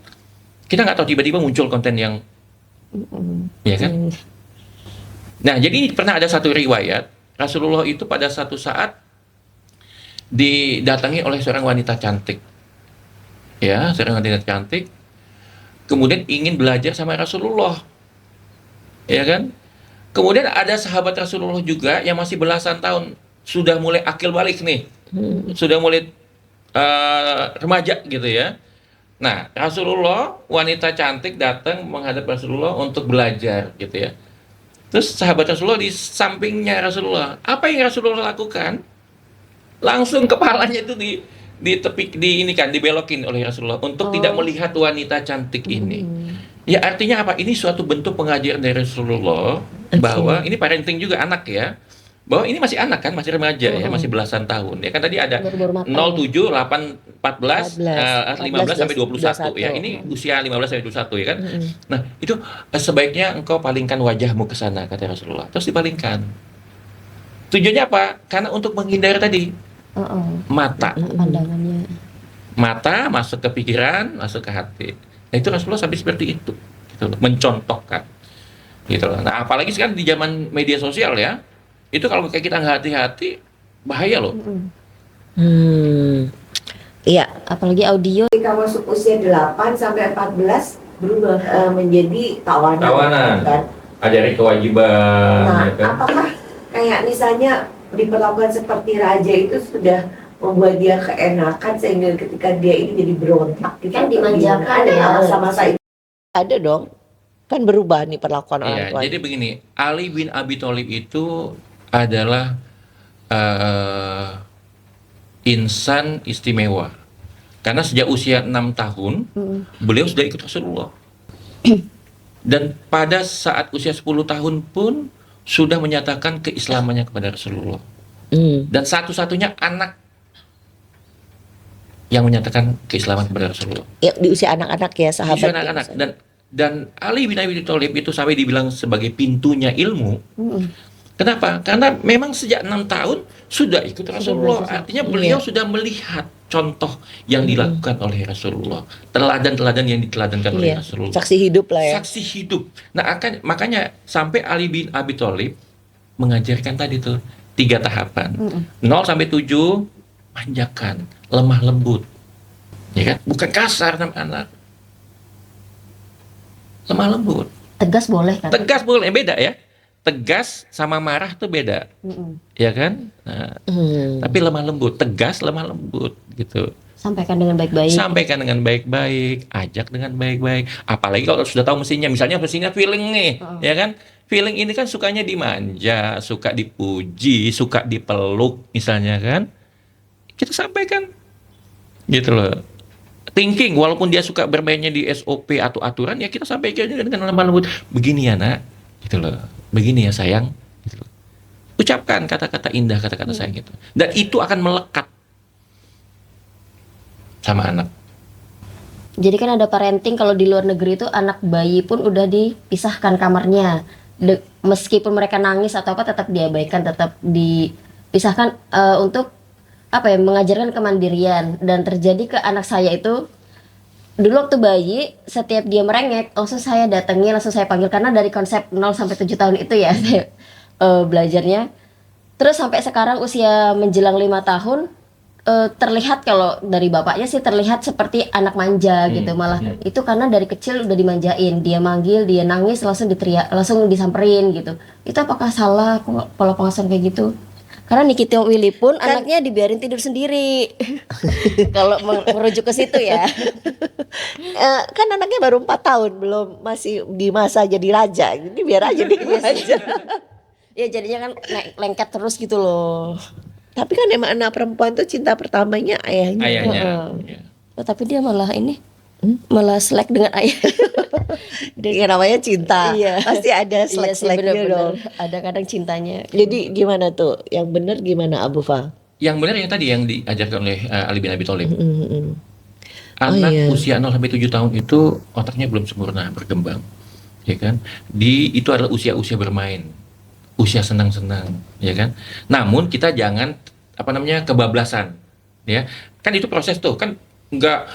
kita nggak tahu, tiba-tiba muncul konten yang, ya kan? Nah, jadi pernah ada satu riwayat Rasulullah itu pada satu saat didatangi oleh seorang wanita cantik, ya, seorang wanita cantik, kemudian ingin belajar sama Rasulullah, ya kan? Kemudian ada sahabat Rasulullah juga yang masih belasan tahun, sudah mulai akil balik nih, sudah mulai remaja gitu ya. Nah, Rasulullah, wanita cantik datang menghadap Rasulullah untuk belajar gitu ya. Terus sahabat Rasulullah di sampingnya Rasulullah. Apa yang Rasulullah lakukan? Langsung kepalanya itu di tepi di ini kan dibelokin oleh Rasulullah untuk tidak melihat wanita cantik ini. Ya artinya apa? Ini suatu bentuk pengajaran dari Rasulullah bahwa ini parenting juga anak ya. Bahwa ini masih anak kan, masih remaja ya, masih belasan tahun. Ya kan tadi ada Baru-baru matang. 07, 8, 14, 15 sampai 21 ya. 21. Ini usia 15 sampai 21 ya kan. Nah, itu sebaiknya engkau palingkan wajahmu ke sana kata Rasulullah. Terus dipalingkan. Tujuannya apa? Karena untuk menghindari tadi mata. Pandangannya. Mata masuk ke pikiran, masuk ke hati. Nah, itu Rasulullah sampai seperti itu. Gitu loh, mencontohkan. Gitu loh. Nah, apalagi sekarang di zaman media sosial ya. Itu kalau kayak kita nggak hati-hati bahaya loh. Iya. Apalagi audio. Ketika masuk usia 8 sampai 14 berubah menjadi tawanan. Kan? Ajari kewajiban. Nah, ya kan? apakah kayak misalnya diperlakukan seperti raja itu sudah membuat dia keenakan sehingga ketika dia ini jadi berontak gitu? Kan dimanjakan Ada ya. masa-masa itu? Ada dong. Kan berubah nih perlakuan orang Iya, tua. jadi begini, Ali bin Abi Thalib itu adalah insan istimewa. Karena sejak usia 6 tahun, beliau sudah ikut Rasulullah. Dan pada saat usia 10 tahun pun sudah menyatakan keislamannya kepada Rasulullah. Dan satu-satunya anak yang menyatakan keislaman kepada Rasulullah. Ya, di usia anak-anak ya sahabat. Usia anak-anak. Dan Ali bin Abi Thalib itu sampai dibilang sebagai pintunya ilmu. Kenapa? Karena memang sejak 6 tahun sudah ikut Rasulullah. Artinya beliau sudah melihat contoh yang dilakukan oleh Rasulullah. Teladan-teladan yang diteladankan oleh Rasulullah. Saksi hidup lah ya. Saksi hidup. Nah, makanya sampai Ali bin Abi Thalib mengajarkan tadi tuh 3 tahapan. 0 sampai 7 manjakan, lemah lembut. Ya kan? Bukan kasar sama anak. Lemah lembut. Tegas boleh kan? Tegas boleh, beda ya. Tegas sama marah tuh beda. Ya kan? Nah, tapi lemah lembut, tegas lemah lembut gitu. Sampaikan dengan baik-baik. Sampaikan dengan baik-baik, ajak dengan baik-baik. Apalagi kalau sudah tahu mesinnya, misalnya mesinnya feeling nih, ya kan? Feeling ini kan sukanya dimanja, suka dipuji, suka dipeluk misalnya kan. Kita sampaikan gitu loh. Thinking, walaupun dia suka bermainnya di SOP atau aturan, ya kita sampaikan dengan lemah lembut. Begini ya nak, gitu loh. Begini ya sayang, gitu loh. Ucapkan kata-kata indah, kata-kata sayang gitu. Dan itu akan melekat sama anak. Jadi kan ada parenting kalau di luar negeri itu anak bayi pun udah dipisahkan kamarnya. Meskipun mereka nangis atau apa tetap diabaikan, tetap dipisahkan untuk apa ya, mengajarkan kemandirian. Dan terjadi ke anak saya itu dulu waktu bayi, setiap dia merengek langsung saya datangi, langsung saya panggil, karena dari konsep 0 sampai 7 tahun itu ya saya belajarnya. Terus sampai sekarang usia menjelang 5 tahun terlihat, kalau dari bapaknya sih terlihat seperti anak manja gitu. Malah itu karena dari kecil udah dimanjain, dia manggil, dia nangis langsung diteriak, langsung disamperin gitu. Itu apakah salah pola pengasuhan kayak gitu? Karena Nikita Willy pun anaknya dibiarin tidur sendiri. Kalau merujuk ke situ ya. Kan anaknya baru 4 tahun, belum, masih di masa jadi raja. Jadi biar aja dia raja. Ya jadinya kan lengket terus gitu loh. Tapi kan emang anak perempuan tuh cinta pertamanya ayahnya. Ya. Oh, tapi dia malah ini malah selek dengan ayah. Dia namanya cinta. Iya. Pasti ada Iya sih, selek-seleknya bener-bener. dong. Ada kadang cintanya. Jadi gimana tuh? Yang benar gimana Abu Fa? Yang benar yang tadi yang diajarkan oleh Ali bin Abi Thalib. Anak usia 0 sampai 7 tahun itu otaknya belum sempurna berkembang. Ya kan? Itu adalah usia-usia bermain. Usia senang-senang, ya kan? Namun kita jangan kebablasan, ya. Kan itu proses tuh, kan nggak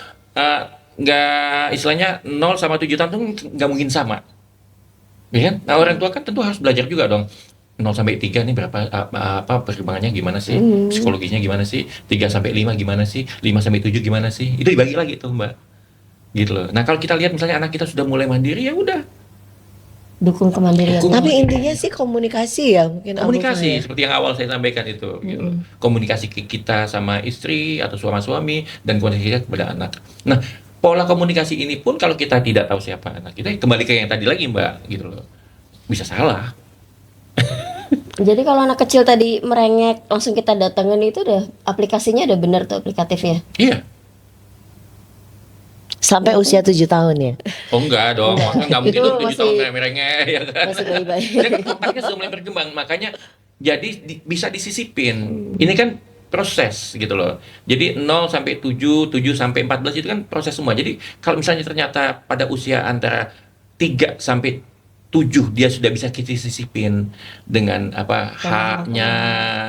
istilahnya 0 sama 7 tahun tuh nggak mungkin sama. Ya kan? Nah, orang tua kan tentu harus belajar juga dong. 0 sampai 3 nih berapa perkembangannya gimana sih? Psikologinya gimana sih? 3 sampai 5 gimana sih? 5 sampai 7 gimana sih? Itu dibagi lagi tuh, Mbak. Gitu loh. Nah, kalau kita lihat misalnya anak kita sudah mulai mandiri, ya udah. dukung kemandirian. Dukung. Tapi intinya sih komunikasi ya, mungkin Abu Komunikasi Fah, ya. seperti yang awal saya sampaikan itu gitu loh. Komunikasi kita sama istri atau suami dan komunikasi kita kepada anak. Nah, pola komunikasi ini pun kalau kita tidak tahu siapa anak kita, kembali ke yang tadi lagi Mbak gitu loh, bisa salah. Jadi kalau anak kecil tadi merengek langsung kita datengin itu udah aplikasinya udah bener tuh aplikatifnya. Iya. Sampai usia 7 tahun ya. Oh enggak dong, makanya nggak mungkin Itu dong 7 tahun masih- merengek ya kan. Masih bayi-bayi. Ini kan mereka sudah mulai berkembang, makanya jadi bisa disisipin. Ini kan proses gitu loh. Jadi 0 sampai 7, 7 sampai 14 itu kan proses semua. Jadi kalau misalnya ternyata pada usia antara 3 sampai 7 dia sudah bisa kita sisipin dengan apa haknya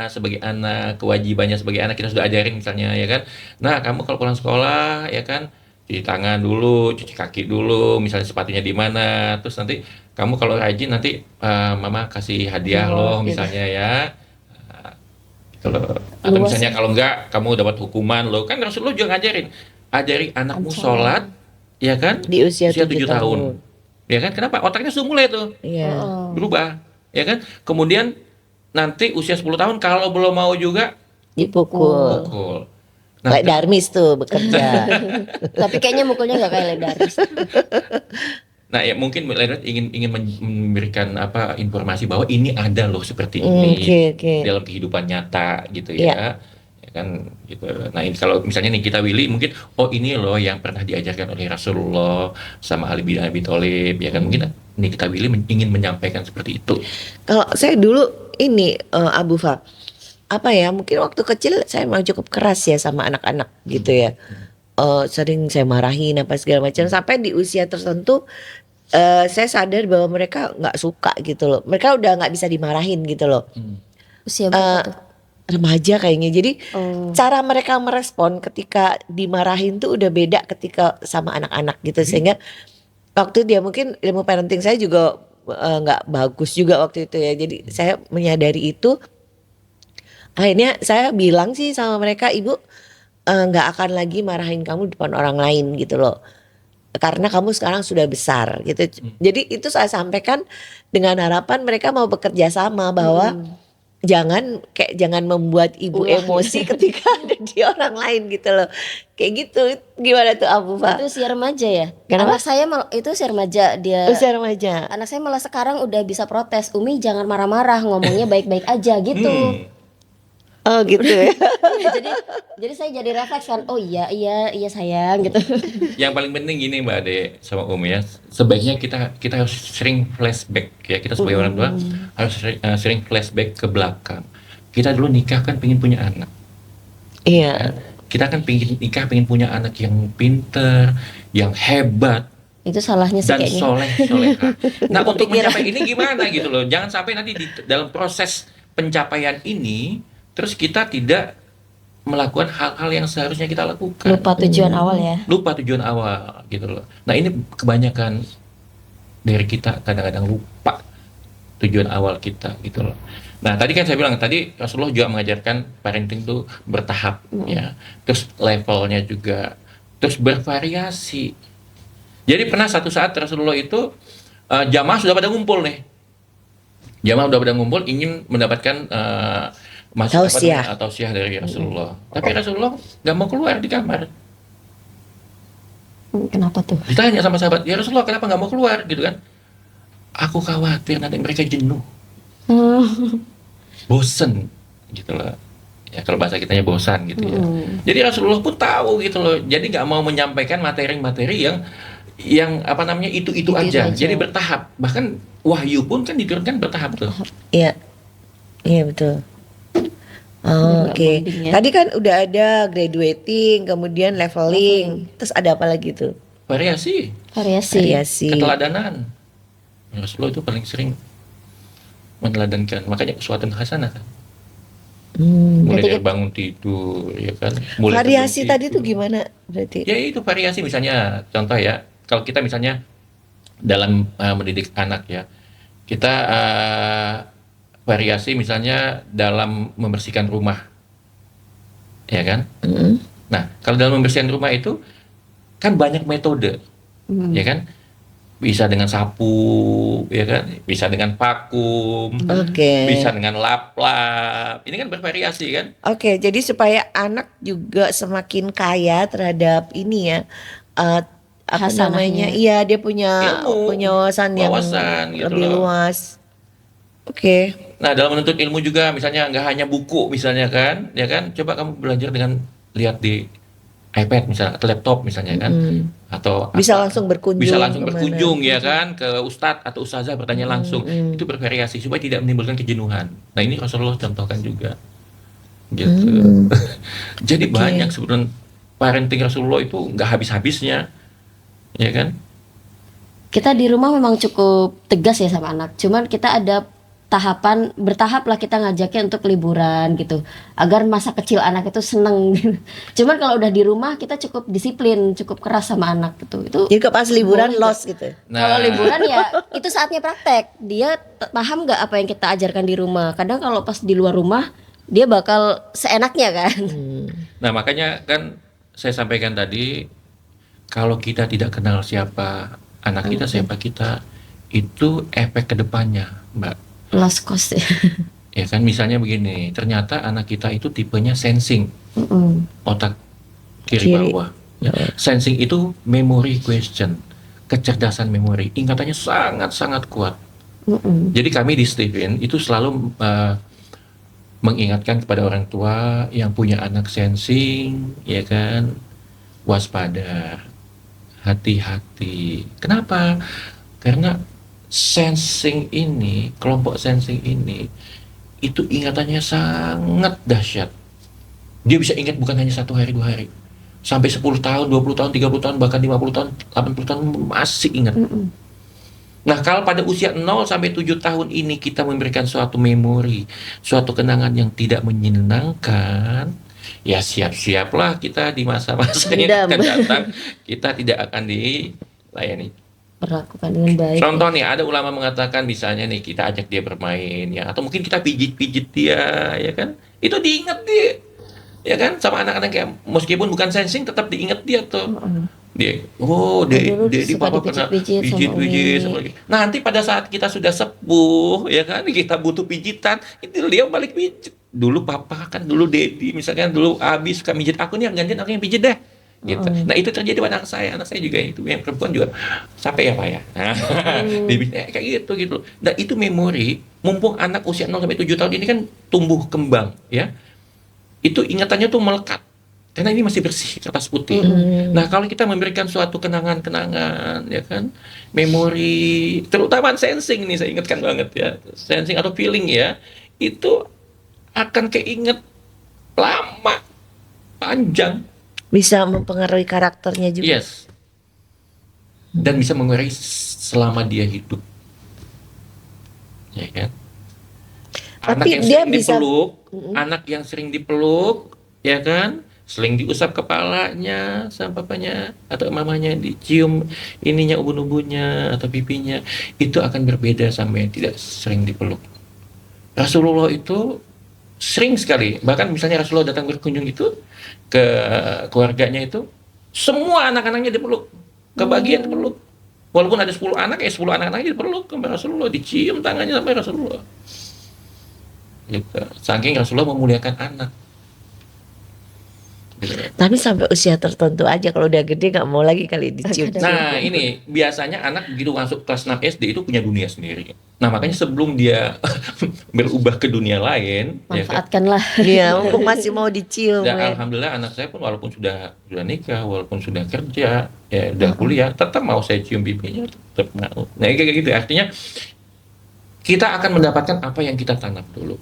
sebagai anak, kewajibannya sebagai anak kita sudah ajarin misalnya ya kan. Nah, kamu kalau pulang sekolah ya kan cuci tangan dulu, cuci kaki dulu, misalnya sepatunya di mana, terus nanti kamu kalau rajin nanti mama kasih hadiah loh Gitu. misalnya ya. Gitu loh. Atau Luas misalnya kalau enggak kamu dapat hukuman loh. Kan Rasulullah juga ngajarin, ajari anakmu sholat ya kan Di usia 7 7 tahun. Ya kan? Kenapa? Otaknya sudah mulai tuh Iya. Oh. berubah, ya kan? Kemudian nanti usia 10 tahun kalau belum mau juga Dipukul. pukul. Nah, Kayak Darmis tuh bekerja. Tapi kayaknya mukulnya nggak kayak Ledaris. nah ya mungkin Leonard ingin memberikan apa informasi bahwa ini ada loh seperti Hmm, ini oke. dalam kehidupan nyata gitu Iya. ya. Ya kan gitu. Nah, ini kalau misalnya nih kita Willy mungkin ini loh yang pernah diajarkan oleh Rasulullah sama Ali bin Abi Thalib ya kan mungkin nih kita Willy ingin menyampaikan seperti itu. Kalau saya dulu ini Abu Fah, apa ya, mungkin waktu kecil saya memang cukup keras ya sama anak-anak gitu ya. Sering saya marahin apa segala macam sampai di usia tertentu saya sadar bahwa mereka nggak suka gitu loh. Mereka udah nggak bisa dimarahin gitu loh. Usia berapa tuh? Remaja kayaknya. Jadi Oh. cara mereka merespon ketika dimarahin tuh udah beda ketika sama anak-anak gitu. Sehingga waktu dia mungkin ilmu parenting saya juga nggak bagus juga waktu itu ya. Jadi saya menyadari itu. Akhirnya saya bilang sih sama mereka, ibu nggak akan lagi marahin kamu depan orang lain gitu loh. Karena kamu sekarang sudah besar gitu. Jadi itu saya sampaikan dengan harapan mereka mau bekerja sama bahwa jangan membuat ibu emosi ketika ada di orang lain gitu loh. Kayak gitu. Gimana tuh Abu Fah? Itu usia remaja ya? Kenapa? Anak saya itu usia remaja dia. Usia remaja. Anak saya malah sekarang udah bisa protes. Umi jangan marah-marah, ngomongnya baik-baik aja gitu. Oh gitu ya. jadi saya jadi refleks kan. Oh iya sayang gitu. Yang paling penting gini Mbak Ade sama Om ya, sebaiknya kita harus sering flashback ya, kita sebagai orang tua harus sering flashback ke belakang. Kita dulu nikah kan pengen punya anak, Iya. kita kan pengen nikah pengen punya anak yang pinter, yang hebat Itu salahnya sih dan kayaknya. soleha. Nah untuk Kepikiran. mencapai ini gimana gitu loh, jangan sampai nanti dalam proses pencapaian ini terus kita tidak melakukan hal-hal yang seharusnya kita lakukan. Lupa tujuan awal ya. Lupa tujuan awal gitu loh. Nah ini kebanyakan dari kita kadang-kadang lupa tujuan awal kita gitu loh. Nah tadi kan saya bilang tadi Rasulullah juga mengajarkan parenting itu bertahap ya, terus levelnya juga, terus bervariasi. Jadi pernah satu saat Rasulullah itu jamaah sudah pada ngumpul nih, jamaah sudah pada ngumpul ingin mendapatkan tausiah dari Rasulullah. Tapi Rasulullah nggak mau keluar di kamar. Kenapa tuh? Ditanya sama sahabat, ya Rasulullah kenapa nggak mau keluar gitu kan? Aku khawatir nanti mereka jenuh, bosen gitu loh. Ya kalau bahasa kitanya bosan gitu ya. Jadi Rasulullah pun tahu gitu loh. Jadi nggak mau menyampaikan materi-materi yang apa namanya itu aja. aja. Jadi bertahap. Bahkan wahyu pun kan diturunkan bertahap tuh. Iya. Iya betul. Nggak Oke. bonding ya. Tadi kan udah ada graduating, kemudian leveling. Terus ada apa lagi tuh? Variasi, Variasi. keteladanan. Rasulullah itu paling sering meneladankan. Makanya uswatun hasanah kan. Mulai Berarti dari bangun tidur, ya kan. Mulai Variasi sebelum tadi tuh tidur. gimana berarti? Ya itu variasi misalnya, contoh ya, kalau kita misalnya dalam mendidik anak ya, kita variasi misalnya dalam membersihkan rumah, ya kan? Nah kalau dalam membersihkan rumah itu kan banyak metode, ya kan? bisa dengan sapu, ya kan? Bisa dengan vakum, Oke. bisa dengan lap-lap. Ini kan bervariasi kan? Oke, jadi supaya anak juga semakin kaya terhadap ini ya, eh, apa namanya? Hasanahnya. Iya, dia punya Ilmu, punya wawasan yang wawasan gitu lebih loh. luas. Oke. Nah, dalam menuntut ilmu juga, misalnya nggak hanya buku, misalnya kan, ya kan? Coba kamu belajar dengan lihat di iPad misalnya, atau laptop misalnya kan, atau Bisa apa, langsung berkunjung bisa langsung kemana. berkunjung ya kan ke ustadz atau ustazah bertanya langsung. Itu bervariasi supaya tidak menimbulkan kejenuhan. Nah, ini Rasulullah contohkan juga, gitu. Jadi banyak sebenarnya parenting Rasulullah itu nggak habis-habisnya, ya kan? Kita di rumah memang cukup tegas ya sama anak. Cuman kita ada tahapan, bertahap lah kita ngajaknya untuk liburan gitu, agar masa kecil anak itu seneng gitu. Cuman kalau udah di rumah kita cukup disiplin, cukup keras sama anak gitu. Itu Jadi kalau pas liburan boleh lost gitu. kalau Nah, liburan ya itu saatnya praktek. Dia paham nggak apa yang kita ajarkan di rumah. Kadang kalau pas di luar rumah dia bakal seenaknya kan. nah makanya kan saya sampaikan tadi, kalau kita tidak kenal siapa anak kita, siapa kita, itu efek kedepannya, Mbak. Lost cost ya. Ya kan, misalnya begini, ternyata anak kita itu tipenya sensing, otak kiri Kiri. bawah. Ya. Sensing itu memory question, kecerdasan memori, ingatannya sangat-sangat kuat. Jadi kami di Steven itu selalu mengingatkan kepada orang tua yang punya anak sensing, ya kan, waspada, hati-hati. Kenapa? Karena sensing ini, kelompok sensing ini, itu ingatannya sangat dahsyat. Dia bisa ingat bukan hanya 1 hari, 2 hari. Sampai 10 tahun, 20 tahun, 30 tahun, bahkan 50 tahun, 80 tahun masih ingat. Nah, kalau pada usia 0 sampai 7 tahun ini kita memberikan suatu memori, suatu kenangan yang tidak menyenangkan, ya siap-siaplah kita di masa-masa yang akan datang, kita tidak akan dilayani. Perlakukan dengan baik. Contoh nih, ada ulama mengatakan misalnya nih kita ajak dia bermain ya, atau mungkin kita pijit-pijit dia, ya kan? Itu diingat dia, ya kan? Sama anak-anak yang meskipun bukan sensing tetap diingat dia tuh. Dia, oh, dulu Dedi suka papa pernah dipijit-pijit sama pijit-pijit sama Umi. nanti pada saat kita sudah sepuh, ya kan? Kita butuh pijitan, itu dia balik pijit. Dulu papa kan, dulu Dedi misalkan dulu habis suka mijit aku nih, yang gantian aku yang pijit deh. Gitu. Nah, itu terjadi pada anak saya juga itu, yang perempuan juga sampai ya Pak ya. Nah, kayak gitu. Dan itu memori, mumpung anak usia 0 sampai 7 tahun ini kan tumbuh kembang, ya. Itu ingatannya tuh melekat. Karena ini masih bersih, kertas putih. Nah, kalau kita memberikan suatu kenangan-kenangan, ya kan, memori, terutama sensing nih, saya ingatkan banget ya, sensing atau feeling ya, itu akan keinget lama, panjang. Bisa mempengaruhi karakternya juga. Yes. Dan bisa mengurangi selama dia hidup. Ya kan? Anak Tapi yang dia sering bisa- dipeluk, anak yang sering dipeluk, ya kan? Sering diusap kepalanya sama papanya atau mamanya, dicium ininya, ubun-ubunnya atau pipinya, itu akan berbeda sama yang tidak sering dipeluk. Rasulullah itu sering sekali, bahkan misalnya Rasulullah datang berkunjung itu ke keluarganya itu, semua anak-anaknya dipeluk, kebagian dipeluk. Walaupun ada 10 anak, 10 anak-anaknya dipeluk sama Rasulullah, dicium tangannya sampai Rasulullah. Gitu. Saking Rasulullah memuliakan anak. Gitu. Tapi sampai usia tertentu aja, kalau udah gede nggak mau lagi kali dicium. Nah, ini biasanya anak begitu masuk kelas 6 SD itu punya dunia sendiri. Nah, makanya sebelum dia berubah ke dunia lain, ya kan? Manfaatkanlah. Iya, mumpung masih mau dicium. Dan ya. alhamdulillah anak saya pun walaupun sudah nikah, walaupun sudah kerja, ya udah kuliah, tetap mau saya cium pipinya, tetap mau. Nah, kayak gitu. Artinya kita akan mendapatkan apa yang kita tanam dulu.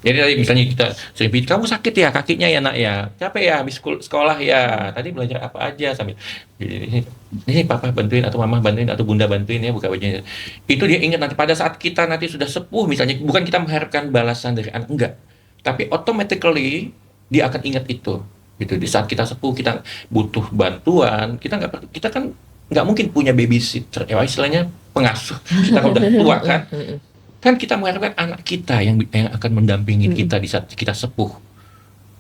Jadi tadi misalnya kita sering pijit, kamu sakit ya kakinya ya nak ya, capek ya habis sekolah ya, tadi belajar apa aja sambil ini papa bantuin atau mama bantuin atau bunda bantuin ya buka bajunya. Itu dia ingat nanti pada saat kita nanti sudah sepuh misalnya, bukan kita mengharapkan balasan dari anak, enggak, tapi automatically dia akan ingat itu. Gitu. Di saat kita sepuh, kita butuh bantuan, kita kan nggak mungkin punya babysitter, ya istilahnya pengasuh. Kita kan udah tua kan kita mengharapkan anak kita yang akan mendampingi kita di saat kita sepuh.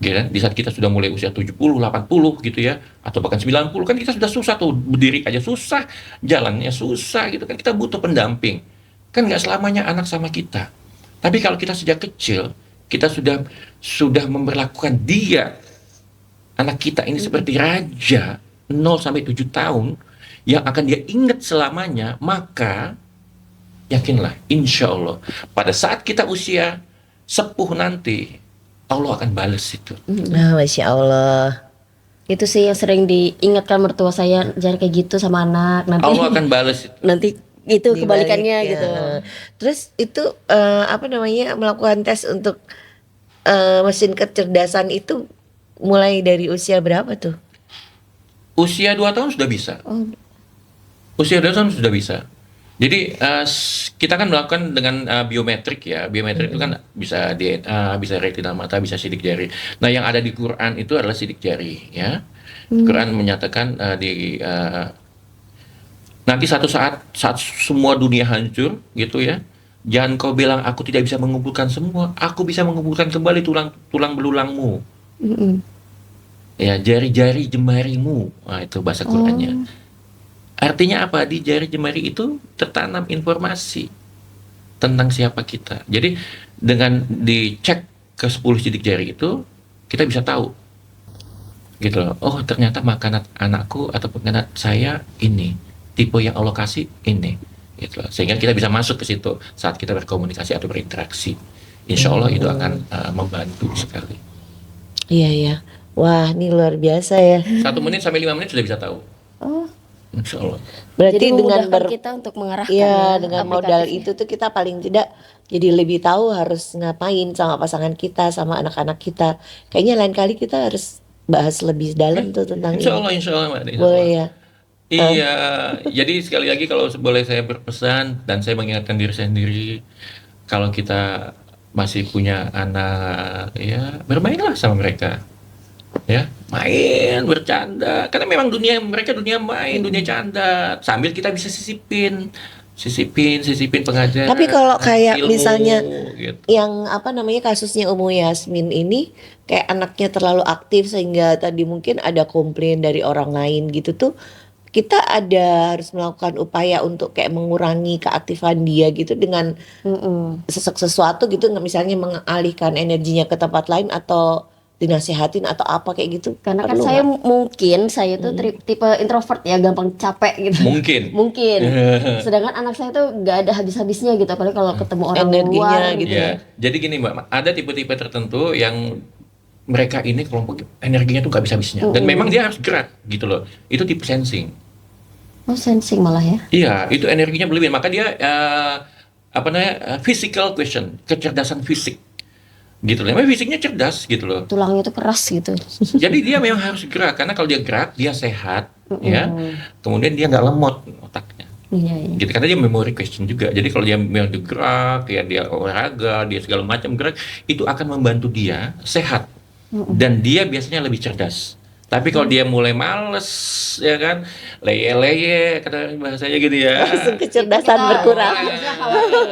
Ya kan? Di saat kita sudah mulai usia 70, 80 gitu ya, atau bahkan 90 kan kita sudah susah tuh, berdiri aja susah, jalannya susah gitu kan, kita butuh pendamping. Kan nggak selamanya anak sama kita. Tapi kalau kita sejak kecil, kita sudah memperlakukan dia, anak kita ini seperti raja 0 sampai 7 tahun yang akan dia ingat selamanya, maka yakinlah, insya Allah pada saat kita usia sepuh nanti, Allah akan balas itu. Nah, Masya Allah. Itu sih yang sering diingatkan mertua saya, jangan kayak gitu sama anak, nanti Allah akan balas itu. nanti itu kebalikannya Dibalik, gitu. ya. Terus itu apa namanya, melakukan tes untuk mesin kecerdasan itu mulai dari usia berapa tuh? Usia 2 tahun sudah bisa. Oh, Usia 2 tahun sudah bisa. Jadi kita kan melakukan dengan biometrik ya. Biometrik itu kan bisa DNA, bisa retina mata, bisa sidik jari. Nah, yang ada di Quran itu adalah sidik jari ya. Quran menyatakan nanti satu saat semua dunia hancur gitu ya. Jangan kau bilang aku tidak bisa mengumpulkan semua. Aku bisa mengumpulkan kembali tulang belulangmu. mm-mm. Ya, jari-jari jemarimu. Nah, itu bahasa Qurannya. Artinya apa? Di jari jemari itu tertanam informasi tentang siapa kita. Jadi dengan dicek ke 10 sidik jari itu, kita bisa tahu gitu loh. Oh, ternyata makanan anakku atau makanan saya ini, tipe yang Allah kasih ini gitu loh. Sehingga kita bisa masuk ke situ saat kita berkomunikasi atau berinteraksi. Insya Allah itu akan membantu sekali. Iya ya. Wah, ini luar biasa ya. 1 menit sampai 5 menit sudah bisa tahu. Oh, Insya Allah. Berarti jadi dengan memudahkan kita untuk mengarahkan ya, ya, dengan modal aplikatifnya. itu tuh kita paling tidak jadi lebih tahu harus ngapain sama pasangan kita, sama anak-anak kita. Kayaknya lain kali kita harus bahas lebih dalam tuh tentang Insya ini. Allah, insya Allah, Mbak. Insya Boleh Allah. ya. Iya, jadi sekali lagi kalau boleh saya berpesan dan saya mengingatkan diri saya sendiri, kalau kita masih punya anak, ya bermainlah sama mereka, ya main bercanda, karena memang mereka dunia main, dunia canda, sambil kita bisa sisipin pengajaran, Tapi kalau kayak ilmu, misalnya gitu. yang apa namanya kasusnya Umu Yasmin ini kayak anaknya terlalu aktif sehingga tadi mungkin ada komplain dari orang lain gitu tuh, kita harus melakukan upaya untuk kayak mengurangi keaktifan dia gitu dengan Mm-mm. sesuatu gitu, nggak, misalnya mengalihkan energinya ke tempat lain atau dinasehatin atau apa kayak gitu. Karena kan Perlu saya nggak? saya tuh tipe introvert ya, gampang capek gitu. Mungkin. Mungkin. Sedangkan anak saya tuh nggak ada habis-habisnya gitu, apalagi kalau ketemu orang Energinya luar gitu. Ya, jadi gini Mbak, ada tipe-tipe tertentu yang mereka ini kelompok energinya tuh nggak bisa-habisnya, dan memang dia harus gerak gitu loh. Itu tipe sensing. Oh, sensing malah ya. Iya, itu energinya berlebihan. Maka dia physical question, kecerdasan fisik, gitu loh. Memang fisiknya cerdas, gitu loh. Tulangnya tuh keras gitu. Jadi dia memang harus gerak, karena kalau dia gerak, dia sehat, ya. Kemudian dia nggak lemot otaknya, Iya, iya. gitu. Karena dia memory question juga. Jadi kalau dia memang gerak, ya dia olahraga, dia segala macam gerak, itu akan membantu dia sehat, dan dia biasanya lebih cerdas. Tapi kalau dia mulai males, ya kan, leye-leye, kata bahasanya gitu ya. Langsung kecerdasan Kita- berkurang. harusnya khawatir.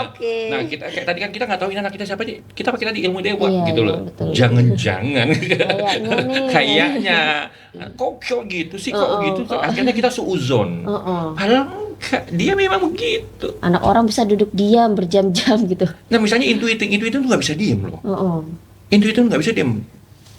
Oke. Nah, kita kayak tadi kan kita nggak tahu ini anak kita siapa sih. Kita pakai tadi ilmu dewa Iya, gitu iya, loh. betul. Jangan-jangan Kayaknya nih. kayaknya kok gitu sih, kok gitu. Akhirnya kita suuzon. Padahal enggak, dia memang begitu. Anak orang bisa duduk diam berjam-jam gitu. Nah, misalnya intuiting tuh nggak bisa diem loh. Intuiting nggak bisa diem.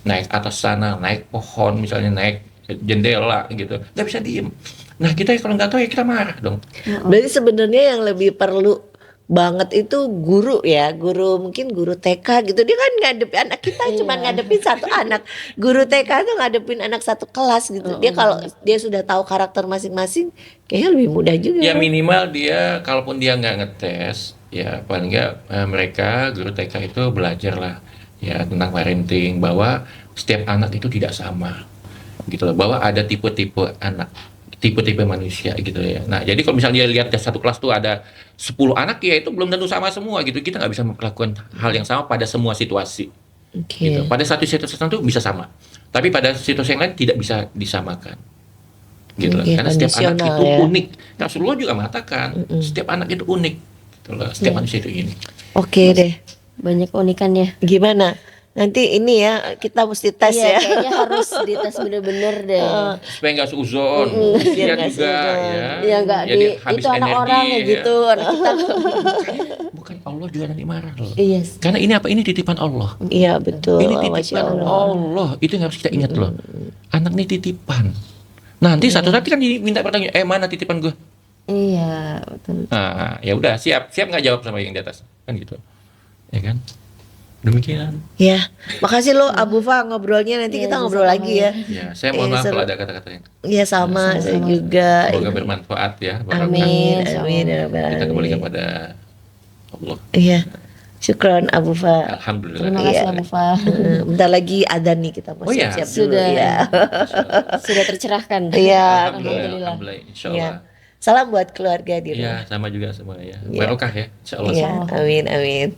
Naik atas sana, naik pohon, misalnya naik jendela gitu, nggak bisa diem. Nah, kita kalau nggak tahu ya kita marah dong. Berarti sebenarnya yang lebih perlu banget itu guru ya, mungkin guru TK gitu. Dia kan ngadepin anak kita, cuma ngadepin satu anak. Guru TK tuh ngadepin anak satu kelas gitu. Dia kalau dia sudah tahu karakter masing-masing, kayaknya lebih mudah juga. Ya minimal dia, kalaupun dia nggak ngetes, ya paling nggak mereka guru TK itu belajar lah ya tentang parenting, bahwa setiap anak itu tidak sama, gitu loh. Bahwa ada tipe-tipe anak, tipe-tipe manusia gitu ya. Nah, jadi kalau misalnya dia lihat di satu kelas tuh ada 10 anak, ya itu belum tentu sama semua gitu. Kita nggak bisa melakukan hal yang sama pada semua situasi. Oke. Gitu. Pada satu situasi tertentu bisa sama, tapi pada situasi yang lain tidak bisa disamakan. Gitu loh. Oke, Karena setiap anak kondisional itu ya. unik. Rasulullah juga mengatakan setiap anak itu unik. Gitu loh. Setiap manusia itu unik. Oke deh. Banyak keunikannya. Gimana? Nanti ini ya kita mesti tes Iya, ya. kayaknya harus dites bener-bener deh. Supaya nggak seuzon, biar kasihan nggak juga seuzon. ya. Ya enggak Jadi habis itu anak orang energi, kayak ya. gitu, anak kita. Bukan Allah juga nanti marah loh. Iya. Karena ini apa? Ini titipan Allah. Iya betul. Ini Masya titipan Allah. Allah. Itu yang harus kita ingat loh. Anak ini titipan. Nanti satu saat kan diminta pertanyaan, mana titipan gue? Iya, betul. Nah, ya udah siap nggak jawab sama yang di atas kan gitu, ya kan? Demikian. Ya, makasih lo Abu Fa ngobrolnya, nanti Iya, kita ngobrol sama-sama lagi ya. Ya, saya mohon Iya, maaf seru. kalau ada kata-kata yang Iya sama, saya juga. semoga bermanfaat ya. barokah. Amin. Amin ya rabbal Kita kembali alamin. kepada Allah. Iya, syukron Abu Fa. Alhamdulillah. Terima kasih Abu Fa. Bentar lagi adzan nih, kita mau Oh iya. siap-siap dulu Sudah. ya. Sudah tercerahkan. Iya. Alhamdulillah. Alhamdulillah. Iya. Insyaallah. Salam buat keluarga di Iya, rumah. sama juga semua ya. Iya. Barokah ya. Insyaallah. Iya, amin amin.